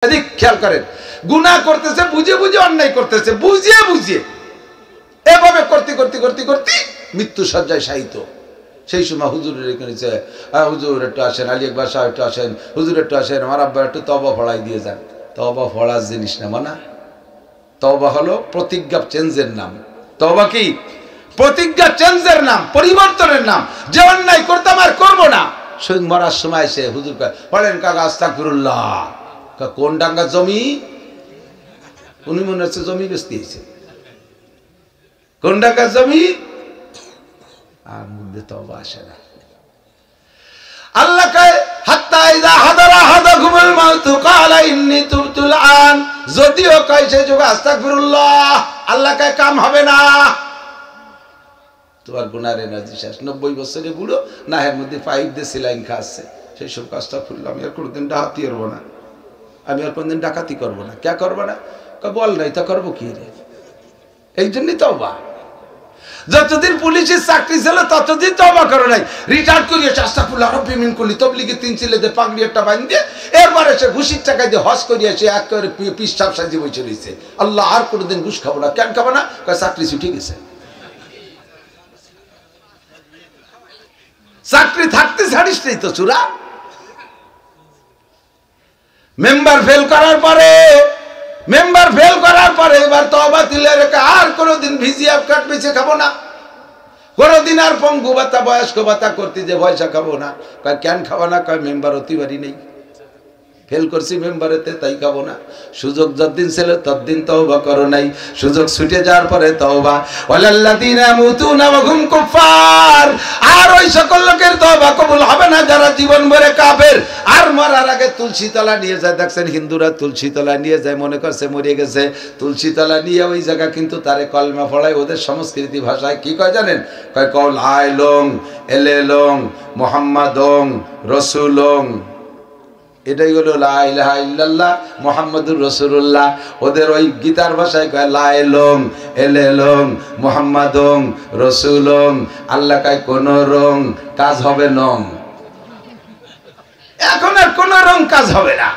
এদিক খেয়াল করেন, গুনাহ করতেছে বুঝে বুঝে, অন্যায় করতেছে বুঝিয়ে বুঝিয়ে, এভাবে করতে করতে করতে করতে মৃত্যু সজ্জায় শায়িত। সেই সময় হুজুরের এখানে হুজুর একটু আসেন, আলী আকবর সাহেব একটু আসেন, হুজুর একটু আসেন, আমার আব্বা একটু তওবা পড়াই দিয়ে যান। তওবা পড়ার জিনিস না, মানা। তওবা হলো প্রতিজ্ঞা চেঞ্জের নাম। তওবা কি? প্রতিজ্ঞা চেঞ্জের নাম, পরিবর্তনের নাম। যে অন্যায় করতাম আর করবো না, সই মরার সময় এসে হুজুর বলেন কাকা আস্তাগফিরুল্লাহ। কোন ডাঙ্গা জমি? উনি মনে হচ্ছে জমি বেচতে এসেছে। কোন ডাঙ্গা জমি? আর মধ্যে তওবা আসে না। আল্লাহ কয় হাত্তা ইযা হাদারা আহাদাকুমুল মাউতু ক্বালা ইন্নী তুবতুল আন। যদিও কয় সে যুগে আস্তাগফিরুল্লাহ, আল্লাহ কয় কাম হবে না। তোমার গুনার এনার্জি শেষ। 90 বছরের বুড়ো নাহের মধ্যে পাইপ দিয়ে সেলাইন খাচ্ছে। সেই সব আস্তাগফিরুল্লাহ, আমি আর কোনোদিন ডাকাতি করবো না, আমি আর কোনোদিন ডাকাতি করবো না। কে করবো না? বল নাই তা করবো কি রে? এই জন্যই তওবা। যতদিন পুলিশের চাকরি ছিল ততদিন তওবা করো নাই। রিটায়ার করিয়ে আস্তাগফিরুল্লাহ রব্বি মিন কুল্লি, তবলিগের 3 ছেলেতে পাগড়ি একটা বাঁধিয়ে এরপরে সে ঘুষির টাকা দিয়ে হজ করিয়ে সে একেবারে পিসাব সাজি বসে রয়েছে। আল্লাহ আর কোনোদিন ঘুষ খাবো না। কেন খাবো না? চাকরি ছুটি গেছে। চাকরি থাকতে ছাড়িস নেই তো চূড়া। মেম্বার ফেল করার পরে এবার তওবা দিলে রেখে আর কোনোদিন ভিজিএফ কার্ড বেঁচে খাবো না, কোনোদিন আর পঙ্গু ভাতা বয়স্ক ভাতা করতে যে পয়সা খাবো না। কেন খাবো না? মেম্বার অতিবারই নেই, ফেল করছি মেম্বারেতে, তাই খাবো না। সুযোগ যতদিন ছিল ততদিন তওবা করো নাই, সুযোগ ছুটে যাওয়ার পরে তওবা। ওয়ালাল্লাযীনা ইয়ামুতুনা ওয়া হুম কুফার। আর ওই সকল লোকের তওবা কবুল হবে না যারা জীবন ভরে কাফের আর মরার আগে তুলসী তলা নিয়ে যায়। দেখছেন হিন্দুরা তুলসী তলা নিয়ে যায়, মনে করছে মরে গেছে। তুলসী তলা নিয়ে ওই জায়গা কিন্তু তারে কলমা পড়ায়। ওদের সংস্কৃতি ভাষায় কি কয় জানেন? কয় লা ইলাহা ইল্লাল্লাহ মুহাম্মাদুর রাসূলুল্লাহ। এটাই হলো লা ইলাহা ইল্লাল্লাহ মুহাম্মাদুর রাসূলুল্লাহ। ওদের ওই গীতার ভাষায় কয় লা ইলাহা ইল্লাল্লাহ মুহাম্মাদুর রাসূলুল্লাহ। আল্লাহ কয় কোন রং কাজ হবে নং। এখন আর কোন রং কাজ হবে না।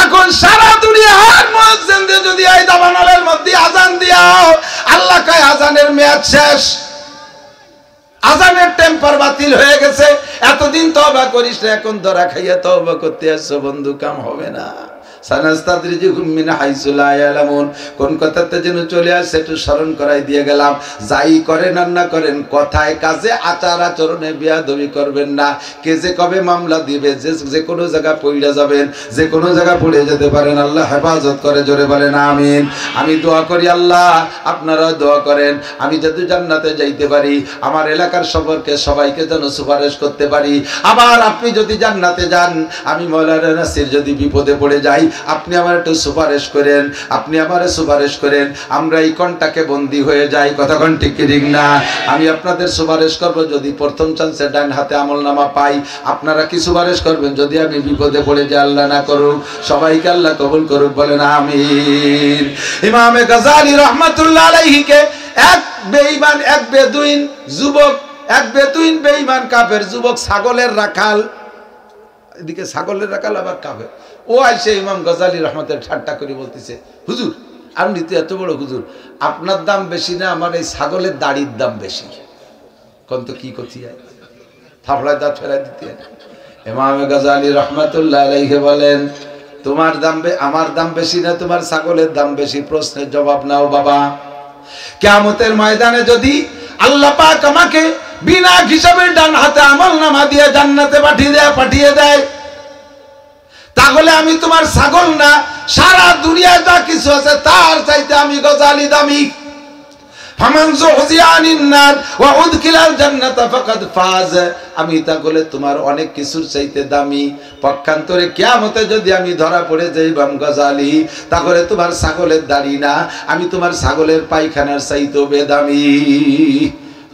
এখন সারা দুনিয়ার মুয়াজ্জিনদের যদি এই দাবানলের মধ্যে আজান দিয়াও, আল্লাহ কয় আজানের মেয়াদ শেষ, আজানের টেম্পার বাতিল হয়ে গেছে। এতদিন তওবা করিস না, এখন ধরা খাইয়া তওবা করতে আসছো বন্ধু, কাম হবে না। সানাস্তাদরিজুহুম মিন হাইসু লা ইয়ালামুন। কোন কথাতে যেন চলে আসে একটু স্মরণ করাই দিয়ে গেলাম। যাই করেন আর না করেন, কথায় কাজে আচার আচরণে বেয়াদবি করবেন না। কে যে কবে মামলা দিবে, যে কোনো জায়গা পড়ে যাবেন, যে কোনো জায়গা পড়ে যেতে পারেন। আল্লাহ হেফাজত করে, জোরে বলেন আমিন। আমি দোয়া করি আল্লাহ আপনারাও দোয়া করেন, আমি যাতে জান্নাতে যাইতে পারি, আমার এলাকার সম্পর্কে সবাইকে যেন সুপারিশ করতে পারি। আবার আপনি যদি জান্নাতে যান, আমি মাওলানা নাসির যদি বিপদে পড়ে যাই, আপনি আমার একটু সুপারিশ করেন, আপনি আমারে সুপারিশ করেন। আমরা এই কন্টাকে বন্দী হয়ে যাই, কথাক্ষণ ঠিক কি ঠিক না? আমি আপনাদের সুপারিশ করব যদি প্রথম চান্সে ডান হাতে আমলনামা পাই। আপনারা কি সুপারিশ করবেন যদি আমি বিপদে পড়ে যাই? আল্লাহ না করুক, সবাইকে আল্লাহ কবুল করুক, বলেন আমিন। ইমামে গাযালি রাহমাতুল্লাহ আলাইহিকে এক বেঈমান, এক বেদুইন যুবক, এক বেদুইন বেঈমান কাফের যুবক, ছাগলের রাখাল, এদিকে ছাগলের রাখাল আবার কাফের। ও আইসে ইমাম গাযালি রহমতের ঠাট্টা করে বলতেছে, হুজুর আপনি তো এত বড় হুজুর, আপনার দাম বেশি না আমার এই ছাগলের দাড়ির দাম বেশি? কোন তো কি করছি, থাপড়ায় দাঁত ফেরাই দিতে। ইমাম গাযালি রহমতুল্লাহ আলাইহি বলেন, তোমার দাম আমার দাম বেশি না তোমার ছাগলের দাম বেশি? প্রশ্নের জবাব নাও বাবা। কিয়ামতের ময়দানে যদি আল্লাহ পাক আমাকে বিনা হিসাবে ডান হাতে আমলনামা দিয়ে জান্নাতে পাঠিয়ে দেয়, তাহলে আমি তোমার ছাগল না, সারা দুনিয়ায় যা কিছু আছে তার চাইতে আমি গাযালি দামি। ফামান যুহজিয়া আনিন নার ওয়া উদখিলাল জান্নাতা ফাকাদ ফাজ। আমি তাহলে তোমার অনেক কিছুর চাইতে দামি। পক্ষান্তরে কিয়ামতে যদি আমি ধরা পড়ে যাই ইমাম গাযালি, তাহলে তোমার ছাগলের দাড়ি না, আমি তোমার ছাগলের পায়খানার চাইতেও বেদামি।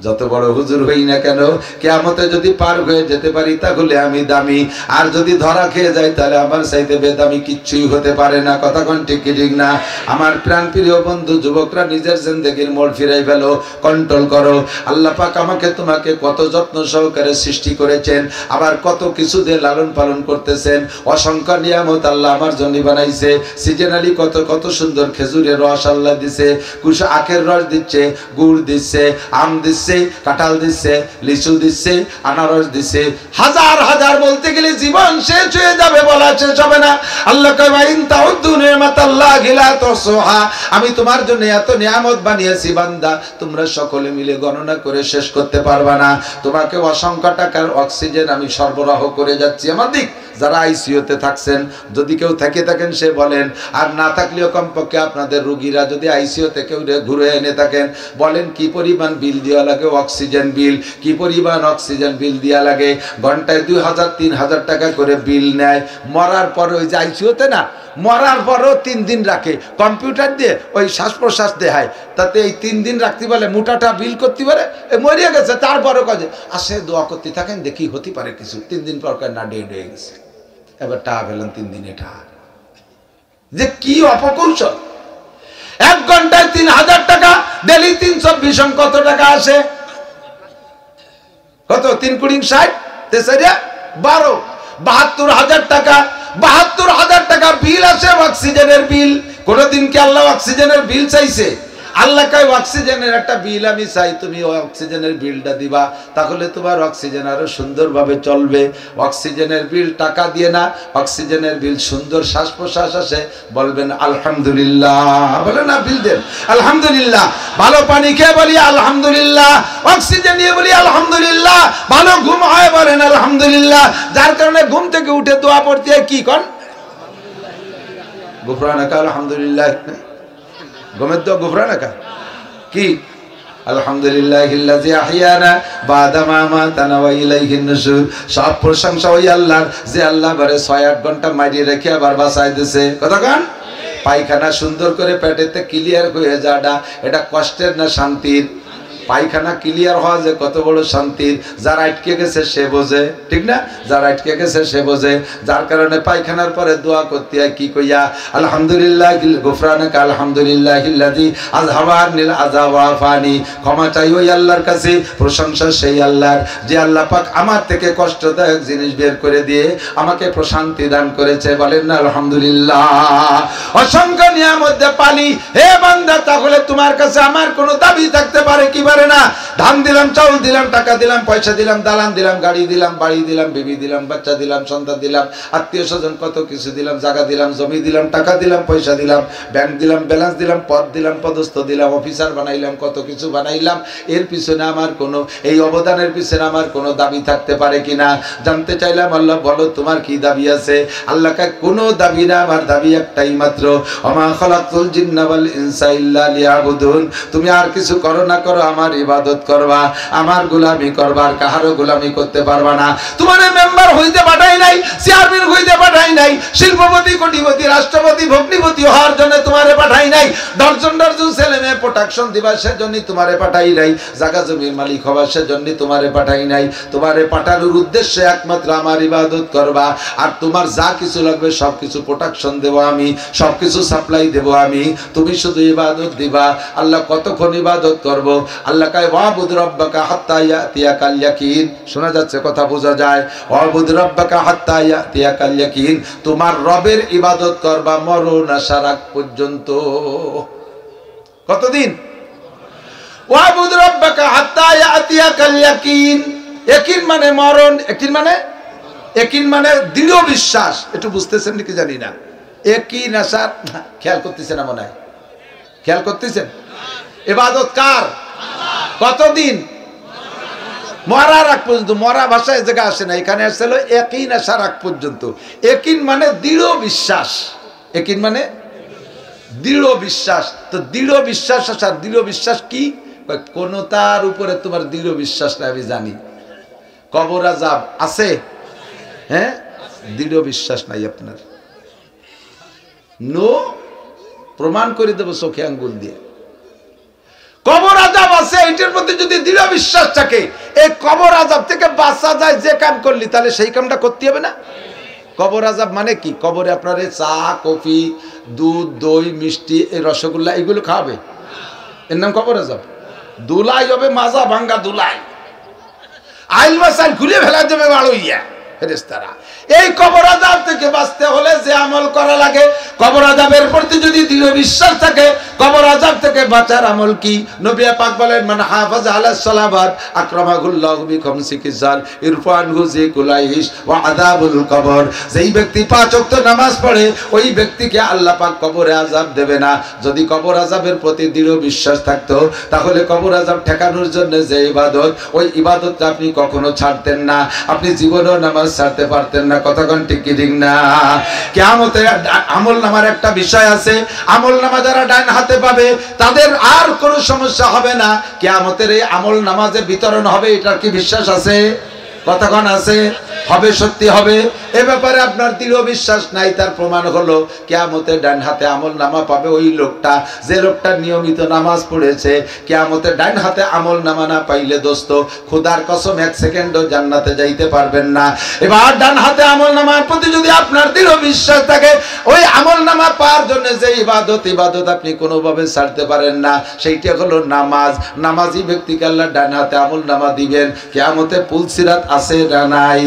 যত বড় হুজুর হই না কেন, কিয়ামতে যদি পার হয়ে যেতে পারি তাহলে আমি দামি, আর যদি ধরা খেয়ে যাই তাহলে আমার চাইতে বেদামি কিচ্ছুই হতে পারে না। কথা কোন ঠিক কি ঠিক না? আমার প্রাণ প্রিয় বন্ধু যুবকরা, নিজের জিন্দেগির মোড় ফিরাই ফেলো, কন্ট্রোল করো। আল্লাহ পাক আমাকে তোমাকে কত যত্ন সহকারে সৃষ্টি করেছেন, আবার কত কিছু দিয়ে লালন পালন করতেছেন। অসংখ্য নিয়ামত আল্লাহ আমার জন্য বানাইছে। সিজনালি কত কত সুন্দর খেজুরের রস আল্লাহ দিছে, কুশ আখের রস দিচ্ছে, গুড় দিচ্ছে, আম দিচ্ছে, কাঁঠাল দিচ্ছে, লিচু দিচ্ছে, আনারস দিচ্ছে। হাজার হাজার বলতে গেলে জীবন শেষ হয়ে যাবে, বলা শেষ হবে না। আল্লাহ কয় ইন তাউদ্দু নি'মাতাল্লাহি লা তুহসুহা, আমি তোমার জন্য এত নিয়ামত বানিয়েছি বান্দা, তোমরা সকলে মিলে গণনা করে শেষ করতে পারবা না। তোমাকে অসংখ্য টাকার অক্সিজেন আমি সরবরাহ করে যাচ্ছি আমার দিক। যারা আইসিইউতে থাকছেন, যদি কেউ থেকে থাকেন সে বলেন, আর না থাকলেও কমপক্ষে আপনাদের রোগীরা যদি আইসিইউতে কেউ ঘুরে এনে থাকেন, বলেন কি পরিমাণ বিল দেওয়া লাগে, অক্সিজেন বিল কি পরিমাণ অক্সিজেন বিল দেওয়া লাগে। ঘন্টায় 2000-3000 টাকা করে বিল নেয়। মরার পর ওই যে আইসিইউতে না, মরার পরও 3 দিন রাখে, কম্পিউটার দিয়ে ওই শ্বাস প্রশ্বাস দেখায়, তাতে এই 3 দিন রাখতে পারে, মোটাটা বিল করতে পারে। মরিয়া গেছে তারপরে কাজে আসে, দোয়া করতে থাকেন, দেখি হতে পারে কিছু। 3 দিন পর না ডেড হয়ে গেছে, এবার টাকা পেলেন 3 দিনে টাকা। যে কি অপকৌশল! 1 ঘন্টায় 3000 টাকা, ডেলি 320 কত টাকা আসে? কত? 3 কুড়ি 60, 3 12, 72,000 টাকা। 72,000 টাকা বিল আসে, অক্সিজেনের বিল। কোনদিন কি আল্লাহ অক্সিজেনের বিল চাইছে? আল্লাহ কয় অক্সিজেনের একটা বিল আমি চাই, তুমি ওই অক্সিজেনের বিলটা দিবা, তাহলে তোমার অক্সিজেন আরো সুন্দরভাবে চলবে। অক্সিজেনের বিল টাকা দিয়ে না, অক্সিজেনের বিল সুন্দর শ্বাস প্রশ্বাস আসে, বলবেন আলহামদুলিল্লাহ, বলে না বিল দেন আলহামদুলিল্লাহ। ভালো পানি খেয়ে বলি আলহামদুলিল্লাহ, অক্সিজেন নিয়ে বলি আলহামদুলিল্লাহ। ভালো ঘুম হয় বলেন আলহামদুলিল্লাহ। যার কারণে ঘুম থেকে উঠে দোয়া পড়তে হয় কি কন? গুফরানাকা আলহামদুলিল্লাহ। ঘুমের দোয়া গুফরানাকা কি? আলহামদুলিল্লাহিল্লাযী আহইয়ানা বাদা মা মাতানা ওয়া ইলাইহিন নুশুর। সব প্রশংসা ওই আল্লাহর, যে আল্লাহ বারে 6-8 ঘন্টা মাইরে রেখে আবার বাঁচাই দিয়েছে। কথা কান? পায়খানা সুন্দর করে পেটেতে ক্লিয়ার হয়ে যাওয়াটা, এটা কষ্টের না শান্তির? পায়খানা ক্লিয়ার হওয়া যে কত বড় শান্তির। যারা আটকে গেছে সে বোঝে, ঠিক না? যারা আটকে গেছে সে বোঝে। যার কারণে পায়খানার পরে দোয়া করতে হয় কি কইয়া? আলহামদুলিল্লাহ গুফরানাকা আলহামদুলিল্লাহিল্লাযী আযহাবা আনিল আযা ওয়া আফানি। ক্ষমা চাই ওই আল্লাহর কাছে, প্রশংসা সেই আল্লাহর, যে আল্লাহ পাক আমার থেকে কষ্টদায়ক জিনিস বের করে দিয়ে আমাকে প্রশান্তি দান করেছে। বলেন না আলহামদুলিল্লাহ। অসংখ্য নিয়ামত দিয়ে পালি। হে বান্দা, তাহলে তোমার কাছে আমার কোনো দাবি থাকতে পারে কি? না। ধান দিলাম, চাউল দিলাম, টাকা দিলাম, পয়সা দিলাম, দালান দিলাম, গাড়ি দিলাম, বাড়ি দিলাম, বিবি দিলাম, বাচ্চা দিলাম, সন্তান দিলাম, আত্মীয় স্বজন কত কিছু দিলাম, জায়গা দিলাম, জমি দিলাম, টাকা দিলাম, পয়সা দিলাম, ব্যাংক দিলাম, ব্যালেন্স দিলাম, পদ দিলাম, পদস্থ দিলাম, অফিসার বানাইলাম, কত কিছু বানাইলাম। এর পিছনে আমার কোনো, এই অবদানের পিছনে আমার কোনো দাবি থাকতে পারে কিনা জানতে চাইলাম। আল্লাহ বলো তোমার কি দাবি আছে? আল্লাহ কয় কোনো দাবি না, আমার দাবি একটাই মাত্র, ওমা খালাকতুল জিন্না ওয়াল ইনসা ইল্লা লিয়াবুদুন। তুমি আর কিছু করো না করো, আমার ইবাদত করবা, আমার গোলামি করবা, আর কাহারও গোলামি করতে পারবা না। তোমার মেম্বার হইতে পাঠাই নাই, চেয়ারম্যান হইতে পাঠাই নাই, শিল্পপতি, কোটিপতি, রাষ্ট্রপতি, ভগ্নিপতি হওয়ার জন্য তোমারে পাঠাই নাই, দর্জন ছেলে মেয়ে প্রোটেকশন দিবা সেজন্য তোমারে পাঠাই নাই, জায়গা জমির মালিক হবা সেজন্য তোমারে পাঠাই নাই। তোমারে পাঠানোর উদ্দেশ্যে একমাত্র আমার ইবাদত করবা, আর তোমার যা কিছু লাগবে সবকিছু প্রোটেকশন দেব আমি, সবকিছু সাপ্লাই দেব আমি, তুমি শুধু ইবাদত দিবা। আল্লাহ কতক্ষণ ইবাদত করব? আল্লাহ কয় ওয়াবুদ রাব্বাকা হাত্তা ইয়াতিয়াকাল ইয়াকিন। শোনা যাচ্ছে? কথা বোঝা যায়? ওয়াবুদ রাব্বাকা হাত্তা ইয়াতিয়াকাল ইয়াকিন। তোমার রবের ইবাদত করবা মরণ আসার আগ পর্যন্ত। কতদিন? ওয়াবুদ রাব্বাকা হাত্তা ইয়াতিয়াকাল ইয়াকিন। ইয়াকিন মানে মরণ, ইয়াকিন মানে, ইয়াকিন মানে দৃঢ় বিশ্বাস। একটু বুঝতেছেন নাকি জানি না। ইয়াকিন আসার খেয়াল করতেছেন না মনে হয়? খেয়াল করতেছেন? ইবাদত কার? কতদিন? মরার আগ পর্যন্ত। মরা ভাষায় জায়গা আসে না, এখানে আসছিল ইয়াকিন আসার আগ পর্যন্ত। ইয়াকিন মানে দৃঢ় বিশ্বাস। ইয়াকিন মানে দৃঢ় বিশ্বাস। তো দৃঢ় বিশ্বাস আসার, দৃঢ় বিশ্বাস কি? কোন তার উপরে তোমার দৃঢ় বিশ্বাস না আমি জানি। কবর আযাব আছে, হ্যাঁ, দৃঢ় বিশ্বাস নাই আপনার। নো, প্রমাণ করে দেবো চোখে আঙ্গুল দিয়ে। কবর আযাব আছে। আছে এইটার প্রতি যদি দৃঢ় বিশ্বাস থাকে, এই কবর আযাব থেকে বাঁচা যায় যে কাম করলি, তাহলে সেই কামটা করতে হবে না? কবর আযাব মানে কি? কবরে আপনার চা, কফি, দুধ, দই, মিষ্টি, এই রসগোল্লা এগুলো খাওয়াবে, এর নাম কবর আযাব? দুলাই হবে, মাজা ভাঙ্গা দুলাই, আইল মাসাইল খুলে ফেলা যাবে বাড়ইয়া ফেরেশতারা। এই কবর আযাব থেকে বাঁচতে হলে যে আমল করা লাগে, কবর আযাবের প্রতি যদি দৃঢ় বিশ্বাস থাকে, কবর আযাব থেকে বাঁচার আমল কি? নবী পাক বলেন, মান হাফাযা আলাস সালাওয়াত আকরামাহুল্লাহু বিখামসি কিসাল ইরফানহু যিকুলাইহিস ওয়া আযাবুল কবর। যেই ব্যক্তি 5 ওয়াক্ত নামাজ পড়ে, ওই ব্যক্তিকে আল্লাহ পাক কবরে আযাব দেবে না। যদি কবর আযাবের প্রতি দৃঢ় বিশ্বাস থাকতো, তাহলে কবর আযাব ঠেকানোর জন্য যে ইবাদত, ওই ইবাদতটা আপনি কখনো ছাড়তেন না, আপনি জীবনেও নামাজ ছাড়তে পারতেন না। কতক্ষণ ঠিক কি ঠিক না? কিয়ামতে আমল নামার একটা বিষয় আছে, আমল নামা যারা ডান হাতে পাবে তাদের আর কোনো সমস্যা হবে না। কিয়ামতের এই আমল নামা যে বিতরণ হবে, এটার কি বিশ্বাস আছে? কতক্ষণ আছে? হবে, সত্যি হবে। এ ব্যাপারে আপনার দৃঢ় বিশ্বাস নাই, তার প্রমাণ হলো কিয়ামতে ডান হাতে আমল নামা পাবে ওই লোকটা, যে লোকটা নিয়মিত নামাজ পড়েছে। কিয়ামতে ডান হাতে আমল নামা না পাইলে দোস্ত, খোদার কসম 1 সেকেন্ডও জান্নাতে যাইতে পারবেন না। এবার ডান হাতে আমল নামার প্রতি যদি আপনার দৃঢ় বিশ্বাস থাকে, ওই আমল নামা পাওয়ার জন্য যে ইবাদত আপনি কোনোভাবে ছাড়তে পারেন না, সেইটা হলো নামাজ। নামাজি ব্যক্তিকে আল্লাহ ডান হাতে আমল নামা দিবেন। কিয়ামতে পুলসিরাত আছে না নাই?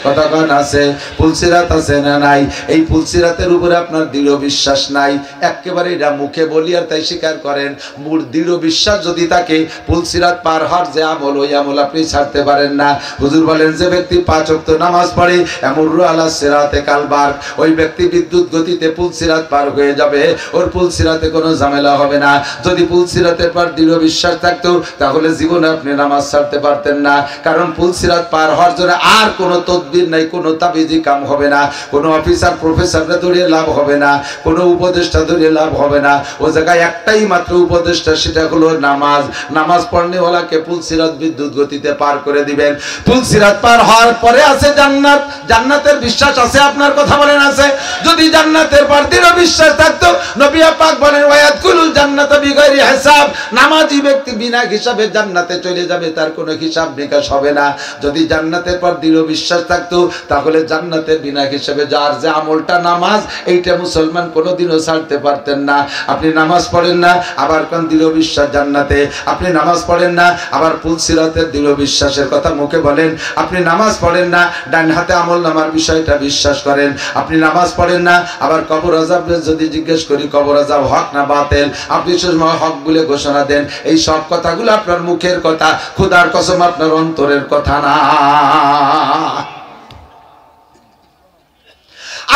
কতক্ষণ আছে? পুলসিরাত আছে না নাই? এই পুলসিরাতের উপরে আপনার দৃঢ় বিশ্বাস নাই, একেবারে এটা মুখে বলি আর তাই স্বীকার করেন। মূল দৃঢ় বিশ্বাস যদি থাকে, পুলসিরাত পার হওয়ার যে আমল, ওই আমল আপনি ছাড়তে পারেন না। হুজুর বলেন, যে ব্যক্তি 5 ওয়াক্ত নামাজ পড়ে, এমরু আলা সিরাতে কালবার, ওই ব্যক্তি বিদ্যুৎ গতিতে পুলসিরাত পার হয়ে যাবে, ওর পুলসিরাতে কোনো ঝামেলা হবে না। যদি পুলসিরাতের পর দৃঢ় বিশ্বাস থাকতো, তাহলে জীবনে আপনি নামাজ ছাড়তে পারতেন না। কারণ পুলসিরাত পার হওয়ার জন্য আর কোনো তদবির নাই, কোনো তাবিজি কাম হবে না, কোনো অফিসার প্রফেসররা ধরে লাভ হবে না, কোনো উপদেষ্টা ধরে লাভ হবে না। ও জায়গায় একটাই মাত্র উপদেষ্টা, সেটা হলো নামাজ। নামাজ পড়নেওয়ালাকে পুলসিরাত বিদ্যুৎ গতিতে পার করে দিবেন। পুলসিরাত পার হওয়ার পরে আছে জান্নাত। জান্নাতের বিশ্বাস আছে? আপনার কথা বলেন আছে? যদি জান্নাতের পর দৃঢ় বিশ্বাস থাকতো, নবী পাক বলেন, ওয়ায়াদখুলুল জান্নাতা বিগাইরি হিসাব, নামাজি ব্যক্তি বিনা হিসাবে জান্নাতে চলে যাবে, তার কোনো হিসাব নিকাশ হবে না। যদি জান্নাতের পর দৃঢ় বিশ্বাস থাকতো, তাহলে জান্নাতের বিনা হিসাবে যার যে আমলটা নামাজ, এইটা মুসলমান কোনোদিনও ছাড়তে পারতেন না। আপনি নামাজ পড়েন না, আবার কোন দৃঢ় বিশ্বাস জান্নাতে। আপনি নামাজ পড়েন না, আবার পুলসিরাতের দৃঢ় বিশ্বাসের কথা মুখে বলেন। আপনি নামাজ পড়েন না, ডান হাতে আমল নামার বিষয়টা বিশ্বাস করেন। আপনি নামাজ পড়েন না, আবার কবর আযাব যদি জিজ্ঞেস করি, কবর আযাব হক না বাতিল, আপনি সময় হক বলে ঘোষণা দেন। এই সব কথাগুলো আপনার মুখের কথা, খোদার কসম আপনার অন্তরের কথা না।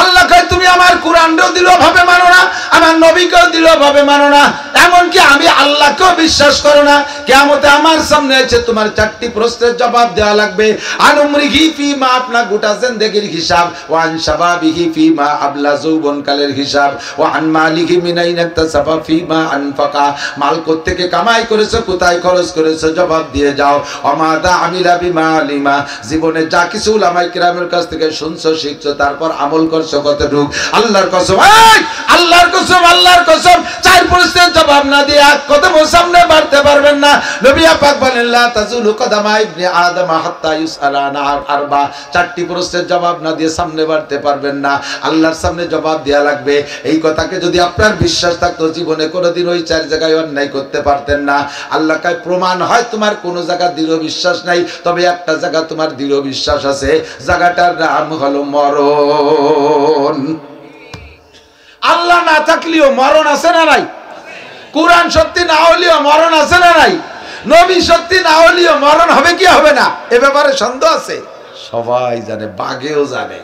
আল্লাহ কয়, তুমি আমার কোরআনকেও দৃঢ়ভাবে মানো না, আমার নবীকেও দৃঢ়ভাবে মানো না, এমনকি আমি আল্লাহকেও বিশ্বাস করো না। কিয়ামতে আমার সামনে আছে, তোমার 4টি প্রশ্নের জবাব দেওয়া লাগবে। আন উমরিহি ফিমা, আপনার গোটা জিন্দেগির হিসাব। ওয়া আন শাবাবিহি ফিমা আবলা, যৌবনকালের হিসাব। ওয়া আন মালিহি মিন আইনা ইকতাসাবা ফিমা আনফাকা, মাল কোত্থেকে কামাই করেছো, কোথায় খরচ করেছো, জবাব দিয়ে যাও। অমাদা আমিলা বিমালিমা, জীবনে যা কিছু উলামায়ে কিরামের কাছ থেকে শুনছো, শিখছো, তারপর আমল করছো কতটুক? আল্লাহর কসম, আল্লাহর কসম, আল্লাহর কসম, 4 প্রশ্নের জবাব না দিয়ে এক কদম সামনে বাড়তে পারবেন না। নবী পাক বলেন, লা তাজুলু কদামা ইবনে আদম হাত্তা ইউসআলা আন আরবা, 4টি প্রশ্নের জবাব না দিয়ে সামনে বাড়তে পারবেন না। আল্লাহর সামনে জবাব দেয়া লাগবে। এই কথাকে যদি আপনার বিশ্বাস থাকতো, জীবনে কোনোদিন ওই 4 জায়গায় অন্যায় করতে পারতেন না। আল্লাহ কয়, প্রমাণ হয় তোমার কোনো জায়গা দৃঢ় বিশ্বাস নাই, তবে একটা জায়গা তোমার দৃঢ় বিশ্বাস আছে, জায়গাটার নাম হলো মরণ। আল্লাহ না থাকলেও মরণ আছে না নাই? কুরআন সত্যি না হলেও মরণ আছে না নাই? নবী সত্যি না হলেও মরণ হবে কি হবে না, এ ব্যাপারে সন্দেহ আছে? সবাই জানে, বাঘেও জানে।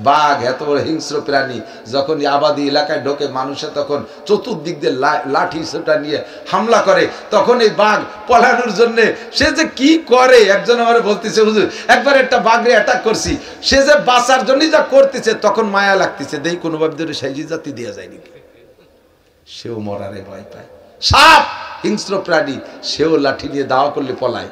বাঘ এত বড় হিংস্র প্রাণী, যখন আবাদি এলাকায় ঢোকে মানুষে, তখন চতুর্দিক দিয়ে লাঠি সোটা নিয়ে হামলা করে। তখন এই বাঘ পলানোর জন্য সে যে কি করে, একজন আমার বলতেছে, হুজুর একবার একটা বাঘরে অ্যাটাক করছি, সে যে বাঁচার জন্য যা করতেছে, তখন মায়া লাগতেছে, দেই কোনোভাবে ধরে সাইজি জাতি দেওয়া যায় নাকি। সেও মরারে ভয় পায়। সাপ হিংস্র প্রাণী, সেও লাঠি দিয়ে দাওয়া করলে পলায়।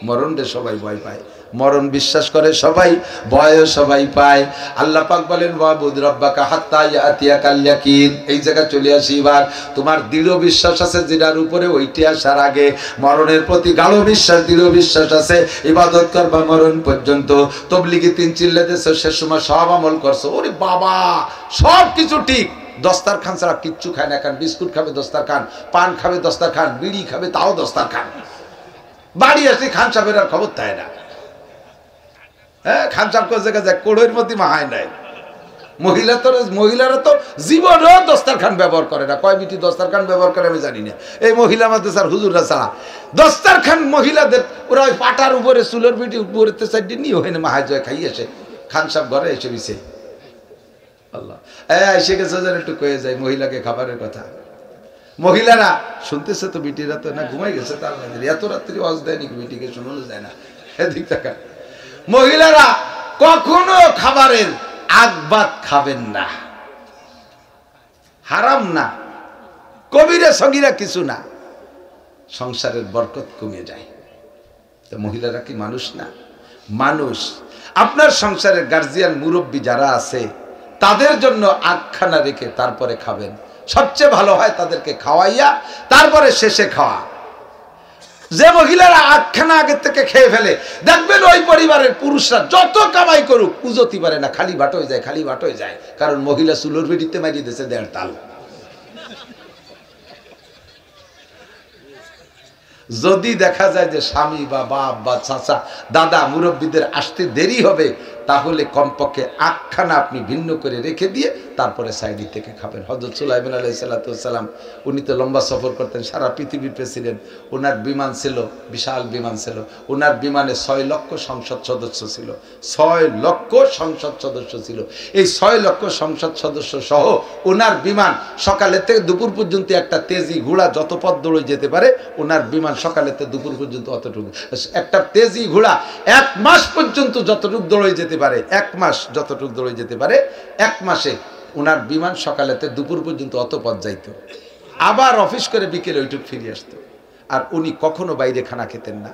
মরণে সবাই ভয় পায়। মরণ বিশ্বাস করে সবাই, ভয়ও সবাই পায়। আল্লাহ পাক বলেন ওয়াবুদ রাব্বাকা হাত্তা ইয়াতিয়াকাল ইয়াকিন। এই জায়গা চলে আসি এবার। তোমার দৃঢ় বিশ্বাস আছে যেটার উপরে, ওইটি আসার আগে মরণের প্রতি গাঢ় বিশ্বাস, দৃঢ় বিশ্বাস আছে। ইবাদত করবা মরণ পর্যন্ত। তবলিগি 3 চিল্লা দিয়েছো, শেষ সময় সব আমল করছো, ওরে বাবা সব কিছু ঠিক, দস্তারখান ছাড়া কিচ্ছু খায় না। খান বিস্কুট খাবে দস্তারখান, পান খাবে দস্তারখান, বিড়ি খাবে তাও দস্তারখান। বাড়ি আসলে খান সাহেবের আর খবর তাই না। হ্যাঁ, খান সাহেব কোন জায়গায় যায়, কোড়ের মধ্যে মাহায় নাই। মহিলারা তো জীবনেও দস্তারখান ব্যবহার করে না। কয় বিটি দস্তারখান ব্যবহার করে আমি জানি না। এই মহিলা মাঝে স্যার হুজুররা ছাড়া দস্তারখান মহিলাদের, ওরা ওই পাটার উপরে চুলের বিটি উপরে সাইডে নিয়ে হয় না, মাহায় জয় খাই এসে খান সাহেব ঘরে এসে বিছে আল্লাহ এসে গেছে যেন একটু কয়ে যায় মহিলাকে খাবারের কথা। মহিলারা শুনতেছে তো, বিটিরা তো না ঘুমাই গেছে, তার এত রাত্রি ওয়াজ দেয়নি, বিটিকে শোনানো যায় না। এদিক টাকা মহিলারা কখনো খাবারের আগবাদ খাবেন না, হারাম না, কবিরা সগীরা কিছু না, সংসারের বরকত কমে যায়। তো মহিলারা কি মানুষ না? মানুষ। আপনার সংসারের গার্জিয়ান মুরব্বী যারা আছে তাদের জন্য আগখানা রেখে তারপরে খাবেন, সবচেয়ে ভালো হয় তাদেরকে খাওয়াইয়া তারপরে শেষে খাওয়া। যে মহিলারা আগখানা আগের থেকে খেয়ে ফেলে, দেখবেন ওই পরিবারের পুরুষরা যত কামাই করুক উজতি পারে না, খালি ভাট হয়ে যায়, খালি ভাট হয়ে যায়। কারণ মহিলা চুলোর বেডিতে মারিয়ে দিয়েছে 1.5 তাল। যদি দেখা যায় যে স্বামী বা বাপ বা চাচা দাদা মুরব্বীদের আসতে দেরি হবে, তাহলে কমপক্ষে আটখানা আপনি ভিন্ন করে রেখে দিয়ে তারপরে সাইডি থেকে খাবেন। হযরত সুলাইমান আলাইহিস সালাম উনি তো লম্বা সফর করতেন, সারা পৃথিবীর প্রেসিডেন্ট। ওনার বিমান ছিল, বিশাল বিমান ছিল। ওনার বিমানে 6 লক্ষ সংসদ সদস্য ছিল, 6 লক্ষ সংসদ সদস্য ছিল। এই 6 লক্ষ সংসদ সদস্য সহ ওনার বিমান সকালে থেকে দুপুর পর্যন্ত একটা তেজি ঘোড়া যত পথ দৌড়ে যেতে পারে, ওনার বিমান সকালে থেকে দুপুর পর্যন্ত অতটুকু। একটা তেজি ঘোড়া 1 মাস পর্যন্ত যতটুকু দৌড়ে যেতে পারে, 1 মাস যতটুকু দৌড়ে যেতে পারে, 1 মাসে ওনার বিমান সকালেতে দুপুর পর্যন্ত অত পথ যাইতো। আবার অফিস করে বিকেলে ওইটুকু ফিরে আসতো। আর উনি কখনো বাইরে খানা খেতেন না,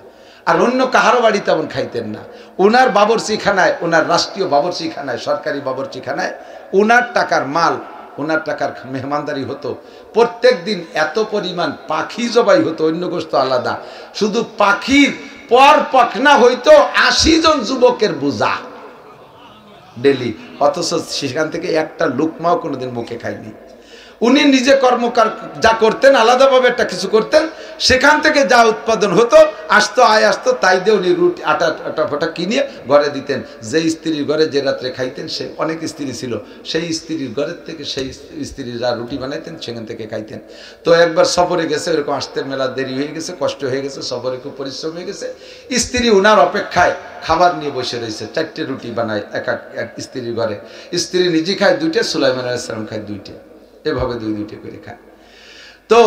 আর অন্য কাহারও বাড়ি তেমন খাইতেন না। ওনার বাবরচিখানায়, ওনার রাষ্ট্রীয় বাবরচিখানায়, সরকারি বাবরচিখানায় ওনার টাকার মাল, ওনার টাকার মেহমানদারি হতো। প্রত্যেক দিন এত পরিমাণ পাখি জবাই হতো, অন্য গোস্ত আলাদা। শুধু পাখির পর পাখনা হইতো 80 জন যুবকের বোঝা ডেলি, অথচ সেখান থেকে একটা লুকমাও কোনোদিন মুখে খায়নি। উনি নিজে কর্মকার যা করতেন, আলাদাভাবে একটা কিছু করতেন, সেখান থেকে যা উৎপাদন হতো আসতো, আয় আসতো, তাই দিয়ে উনি রুটি আটা ফোটা কিনে ঘরে দিতেন। যে স্ত্রীর ঘরে যে রাত্রে খাইতেন, সে অনেক স্ত্রী ছিল, সেই স্ত্রীর ঘরের থেকে সেই স্ত্রীরা রুটি বানাইতেন, সেখান থেকে খাইতেন। তো একবার সফরে গেছে, এরকম আসতে মেলা দেরি হয়ে গেছে, কষ্ট হয়ে গেছে, সফরে খুব পরিশ্রম হয়ে গেছে। স্ত্রী উনার অপেক্ষায় খাবার নিয়ে বসে রয়েছে, 4টে রুটি বানায় এক স্ত্রীর ঘরে। স্ত্রী নিজে খায় 2টে, সুলাইমান আলাইহিস সালাম খায় 2টে, এভাবে 2-2টে করে খায়। তো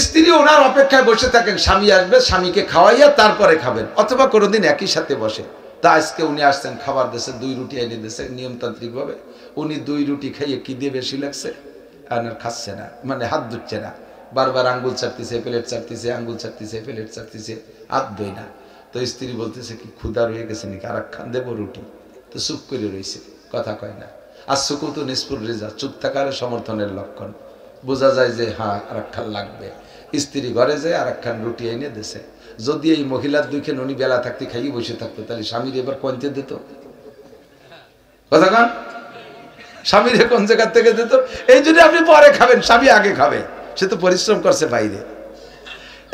স্ত্রী ওনার অপেক্ষায় বসে থাকেন, স্বামী আসবে, স্বামীকে খাওয়াইয়া তারপরে খাবেন, অথবা কোনোদিন একই সাথে বসে। তা আজকে উনি আসছেন, খাবার দেশে 2 রুটি এনে দিয়েছে নিয়মতান্ত্রিক ভাবে। উনি 2 রুটি খাইয়ে কি দিয়ে বেশি লাগছে, আর খাচ্ছে না, মানে হাত ধুচ্ছে না, বারবার আঙ্গুল চাটতেছে, প্লেট চাটতেছে, আঙ্গুল চাটতেছে, প্লেট চাটতেছে, হাত ধোয় না। তো স্ত্রী বলতেছে কি ক্ষুধা রয়ে গেছে নাকি, আর খান দেবো রুটি? তো চুপ করে রয়েছে, কথা কয় না। আর সুকুতু নিষ্পুর রেজা, চুপ থাকার সমর্থনের লক্ষণ। বোঝা যায় যে হ্যাঁ আর একখান লাগবে। স্ত্রী ঘরে যায় আর একখান রুটি এনে দিছে। যদি এই মহিলার 2 খান উনি বেলা থাকতে খাইয়ে বসে থাকতো, তাহলে স্বামীর এবার কোনতে দিত? কথা কন, স্বামীর কোন জায়গার থেকে দিত? এই যদি আপনি পরে খাবেন, স্বামী আগে খাবে, সে তো পরিশ্রম করছে বাইরে।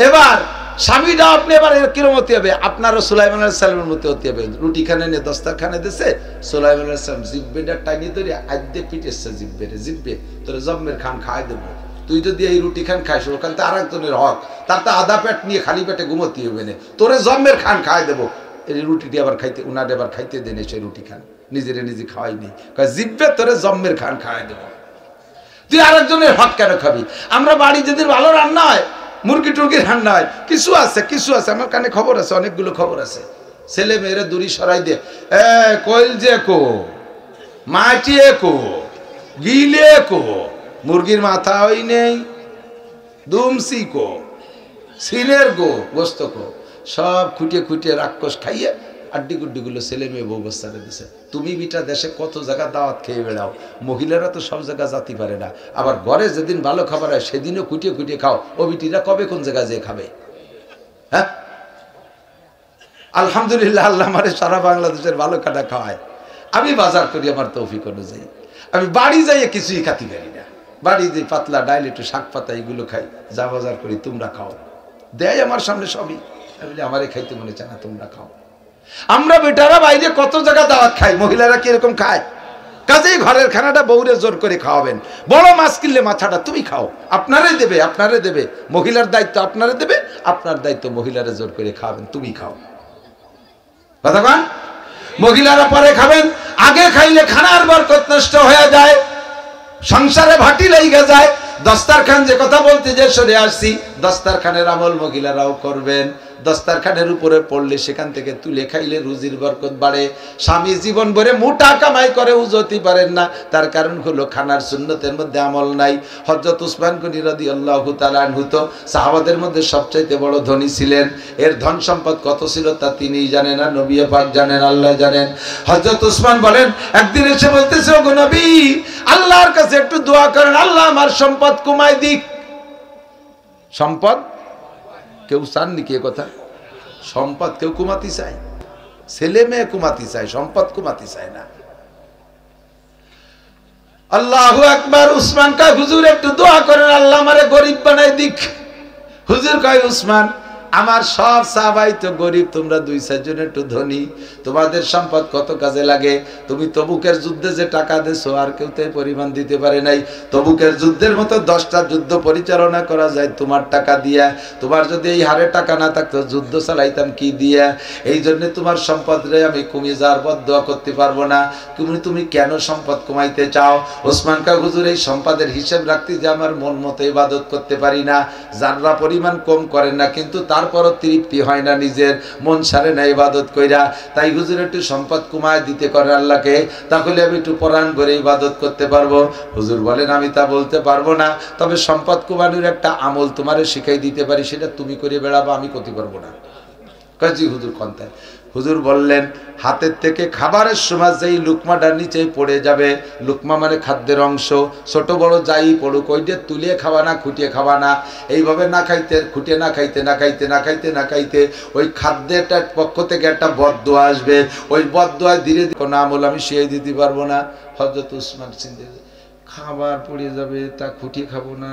এবার স্বামীটা আপনি এবার কিরম হতে হবে? আপনারও সুলাইমান আলাইহিস সালামের মতো হতে হবে। রুটি খানে নিয়ে দস্তারখানে দিছে, সুলাইমান আলাইহিস সালাম জিব্বেটা টাইনি ধরে আদ্যে পিটেছে, জিব্বে তোরে জম্মের খান খাই দেবো। তুই যদি এই রুটি খান খাইস, ওখান থেকে আরেকজনের হক, তার তো আধা পেট নিয়ে খালি পেটে ঘুমোতে হবে না, তোরে জম্মের খান খাই দেবো। এই রুটিটি আবার খাইতে, উনার এবার খাইতে দেন, সেই রুটি খান নিজেরে নিজে খাওয়াই নেই, জিব্বে তোরে জম্মের খান খাওয়াই দেবো। তুই আরেকজনের হক কেন খাবি? আমরা বাড়ি যদি ভালো রান্না হয়, মুরগি টুরগির রান্না হয়, কিছু আছে, আমার কানে খবর আছে, অনেকগুলো খবর আছে। ছেলে মেয়েরা দূরি সরাই দিয়ে, কইল যে কো, মাটিয়ে কো, গিলে কো, মুরগির মাথা ওই নেই, দুমসি কো, সিনের গো, গোস্ত কো, সব খুঁটিয়ে খুঁটিয়ে রাক্ষস খাইয়ে আড্ডি গুড্ডিগুলো ছেলে মেয়ে বউ বস্তারে দিছে। তুমি বিটা দেশে কত জায়গা দাওয়াত খেয়ে বেড়াও, মহিলারা তো সব জায়গা জাতি পারে না। আবার ঘরে যেদিন ভালো খাবার হয় সেদিনও কুটিয়ে কুটিয়ে খাও। ও বিটিরা কবে কোন জায়গায় যেয়ে খাবে? হ্যাঁ, আলহামদুলিল্লাহ আল্লাহ আমারে সারা বাংলাদেশের ভালো খানা খাওয়ায়। আমি বাজার করি আমার তৌফিক অনুযায়ী। আমি বাড়ি যাইয়ে কিছুই খাতি পারি না। বাড়ি যে পাতলা ডাইল একটু শাক পাতা এগুলো খাই, যা বাজার করি তোমরা খাও। দেয় আমার সামনে সবই, আমি বলি আমারে খাইতে মনে চায় না, তোমরা খাও। আমরা বেটারা বাইরে কত জায়গা দাওয়াত খাই, মহিলারা কিরকম খায়। কাজেই ঘরের খানাটা বউরে জোর করে খাওয়াবেন। বড় মাছ কিনলে মাথাটা তুমি খাও, আপনারে দেবে, আপনারে দেবে। মহিলার দায়িত্ব আপনারে দেবে, আপনার দায়িত্ব মহিলারে জোর করে খাওয়াবেন, তুমি খাও। কথা কন, মহিলারা পরে খাবেন, আগে খাইলে খানার বরকত নষ্ট হয়ে যায়, সংসারে ভাটি লেগে যায়। দস্তারখান যে কথা বলতে যে সরে আসছি, দস্তারখানের আমল মহিলারাও করবেন। দস্তারখানের উপরে পড়লে সেখান থেকে তুলে খাইলে রুজির বরকত বাড়ে। স্বামী জীবন ভরে মোটা কামাই করে উজতি পারেন না, তার কারণ হলো খানার সুন্নতের মধ্যে আমল নাই। হযরত উসমান গনি রাদিয়াল্লাহু তাআলা আনহু তো সাহাবাদের মধ্যে সবচাইতে বড় ধনী ছিলেন। এর ধন সম্পদ কত ছিল তা তিনিই জানেন, আর নবী পাক জানেন, আল্লাহ জানেন। হযরত উসমান বলেন, একদিন এসে বলতেছে, ওগো নবী, আল্লাহর কাছে একটু দোয়া করেন, আল্লাহ আমার সম্পদ কমাই দিক। সম্পদ কেউ চান নাকি? এ কথা, সম্পদ কেউ কমাতে চায়? ছেলে মেয়ে কমাতে চায়, সম্পদ কমাতে চায় না। আল্লাহু আকবার। উসমান কয়, হুজুর একটু দোয়া করেন, আল্লাহ আমারে গরিব বানাই দিক। হুজুর কয়, উসমান আমার সব সাহাবাই তো গরিব, তোমরা 2-4 জন একটু ধনী, তোমাদের সম্পদ কত কাজে লাগে। তুমি তবুকের যুদ্ধে যে টাকা দিছো আর কেউ তো পরিমাণ দিতে পারে নাই। তবুকের যুদ্ধের মতো 10টা যুদ্ধ পরিচালনা করা যায় তোমার টাকা দিয়া। তোমার যদি এই হারে টাকা না থাকতো যুদ্ধ চালাইতাম কি দিয়া? এই জন্য তোমার সম্পদ রে আমি কমিয়ে যাওয়ার বদদোয়া করতে পারবো না। তুমি কেন সম্পদ কমাইতে চাও? ওসমান কা, হুজুর এই সম্পদের হিসাব রাখতে যে আমার মন মতো ইবাদত করতে পারি না, যারা পরিমাণ কম করেন না, কিন্তু তারপরও তৃপ্তি হয় না, নিজের মন সারে না ইবাদত কইরা। তাই হুজুর একটু সম্পদ কমায় দিতে করে আল্লাহকে, তাহলে আমি একটু পরাণ করে ইবাদত করতে পারবো। হুজুর বলেন, আমি তা বলতে পারবো না, তবে সম্পদ কমানোর একটা আমল তোমারে শিখাই দিতে পারি, সেটা তুমি করে বেড়াবো, আমি করতে পারবো না। কাজী হুজুর কোনটায়? হুজুর বললেন, হাতের থেকে খাবারের সময় যেই লুকমাটা নিচে পড়ে যাবে, লুকমা মানে খাদ্যের অংশ, ছোট বড় যাই পড়ুক, ওইটা তুলে খাওয়া না, খুঁটিয়ে খাওয়া না। এইভাবে না খাইতে, খুঁটিয়ে না খাইতে না খাইতে না খাইতে না খাইতে ওই খাদ্যেরটার পক্ষ থেকে একটা বদদোয়া আসবে। ওই বদদোয়ায় ধীরে ধীরে কোনো আমল আমি শিখিয়ে দিতে পারবো না। হযরত উসমান চিন্তা, খাবার পড়ে যাবে, তা খুঁটিয়ে খাবো না,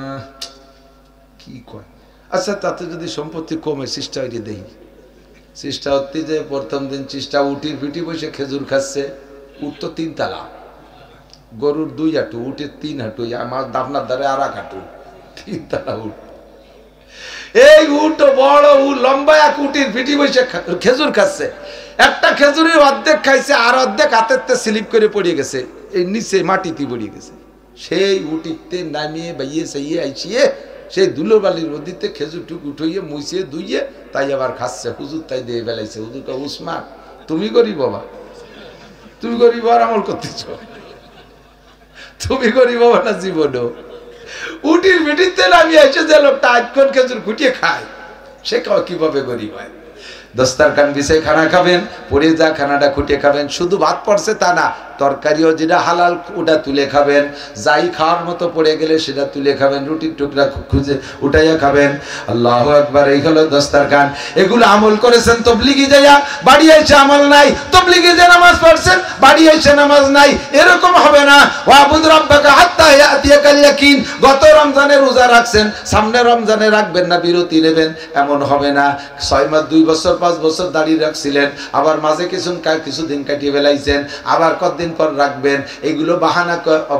কি কয়? আচ্ছা, তাতে যদি সম্পত্তি কমে চেষ্টা হইতে দেই। চেষ্টা হতে যে প্রথম দিন চেষ্টা উটির পিটি বসে খেজুর খাচ্ছে। উট তো 3 তালা, গরুর 2 হাঁটু, উটের 3 হাঁটু, আমার দাফনার দ্বারে 1 হাঁটু, 3 তালা উট। এই উট বড় উট, লম্বা এক উটির পিটি বসে খেজুর খাচ্ছে। একটা খেজুরের অর্ধেক খাইছে, আর অর্ধেক হাতেরতে স্লিপ করে পড়ে গেছে, এই নিচে মাটিতে পড়ে গেছে। সেই উটিতে নামিয়ে বাইয়ে চাইয়ে আইসিয়ে সেই ধুলো বালির নদীতে খেজুরটুক উঠইয়ে মুছিয়ে ধুইয়ে তাই আবার খাচ্ছে। হুজুর তাই দিয়ে বেলাইছে। হুজুর কা, উসমান তুমি গরিব বাবা, তুমি গরিব আর আমল করতেছ, তুমি গরিব বাবা না জীবনও। উটির মিটিতে নামিয়ে আইসে যে লোকটা আজকন খেজুর খুঁটিয়ে খায়, সে কিভাবে গরিব হয়? দস্তারখান বিছাই খানা খাবেন, পড়ে যা খানাটা খুঁটে খাবেন। শুধু ভাত পড়ছে তা না, তরকারিও যেটা হালাল ওটা তুলে খাবেন। যাই খাওয়ার মতো পড়ে গেলে সেটা তুলে খাবেন, রুটির টুকরা খুঁজে উঠাইয়া খাবেন। আল্লাহু আকবার। এই হলো দস্তারখান। এগুলো আমল করেছেন, তবলিগি যাইয়া বাড়ি এসে আমল নাই, তবলিগি যে নামাজ পড়ছেন বাড়ি এসে নামাজ নাই, এরকম হবে না। ওয়াবুদ রাব্বাকা হাত্তা ইয়াতিয়াকাল ইয়াকিন। গত রমজানে রোজা রাখছেন, সামনে রমজানে রাখবেন না, বিরতি নেবেন, এমন হবে না। 6 মাস, 2 বছর, 5 বছর দাঁড়িয়ে রাখছিলেন, আবার মাঝে কিছুদিন কাটিয়ে ফেলাইছেন, আবার কতদিন পর রাখবেন। এগুলো বাহানা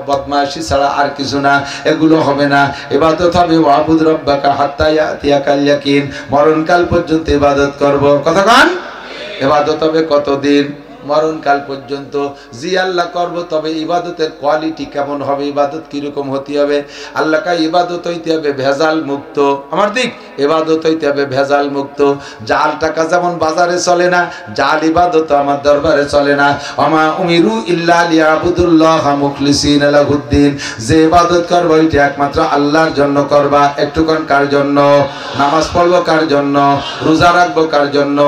বদমাইশি ছাড়া আর কিছু না, এগুলো হবে না। ইবাদত হবে ওয়াবুদ রাব্বাকা হাত্তা ইয়াতিয়াকাল ইয়াকিন, মরণকাল পর্যন্ত ইবাদত করব। কথা কান, ইবাদত হবে কতদিন? মরণকাল পর্যন্ত। জি আল্লাহ করব, তবে ইবাদতের কোয়ালিটি কেমন হবে, ইবাদত কিরকম হতে হবে? আল্লাহ কা ইবাদত হইতে হবে ভেজাল মুক্ত। আমার দিক ইবাদত হইতে হবে ভেজাল মুক্ত। জাল টাকা যেমন বাজারে চলে না, জাল ইবাদত আমার দরবারে চলে না। আমা উমিরু ইল্লা লিয়াবুদুল্লাহ মুখলিসিনা লাহুদ্দিন। যে ইবাদত করবে ওইটা একমাত্র আল্লাহর জন্য করবা। একটুক্ষণ কার জন্য? নামাজ পড়বো কার জন্য? রোজা রাখবো কার জন্য?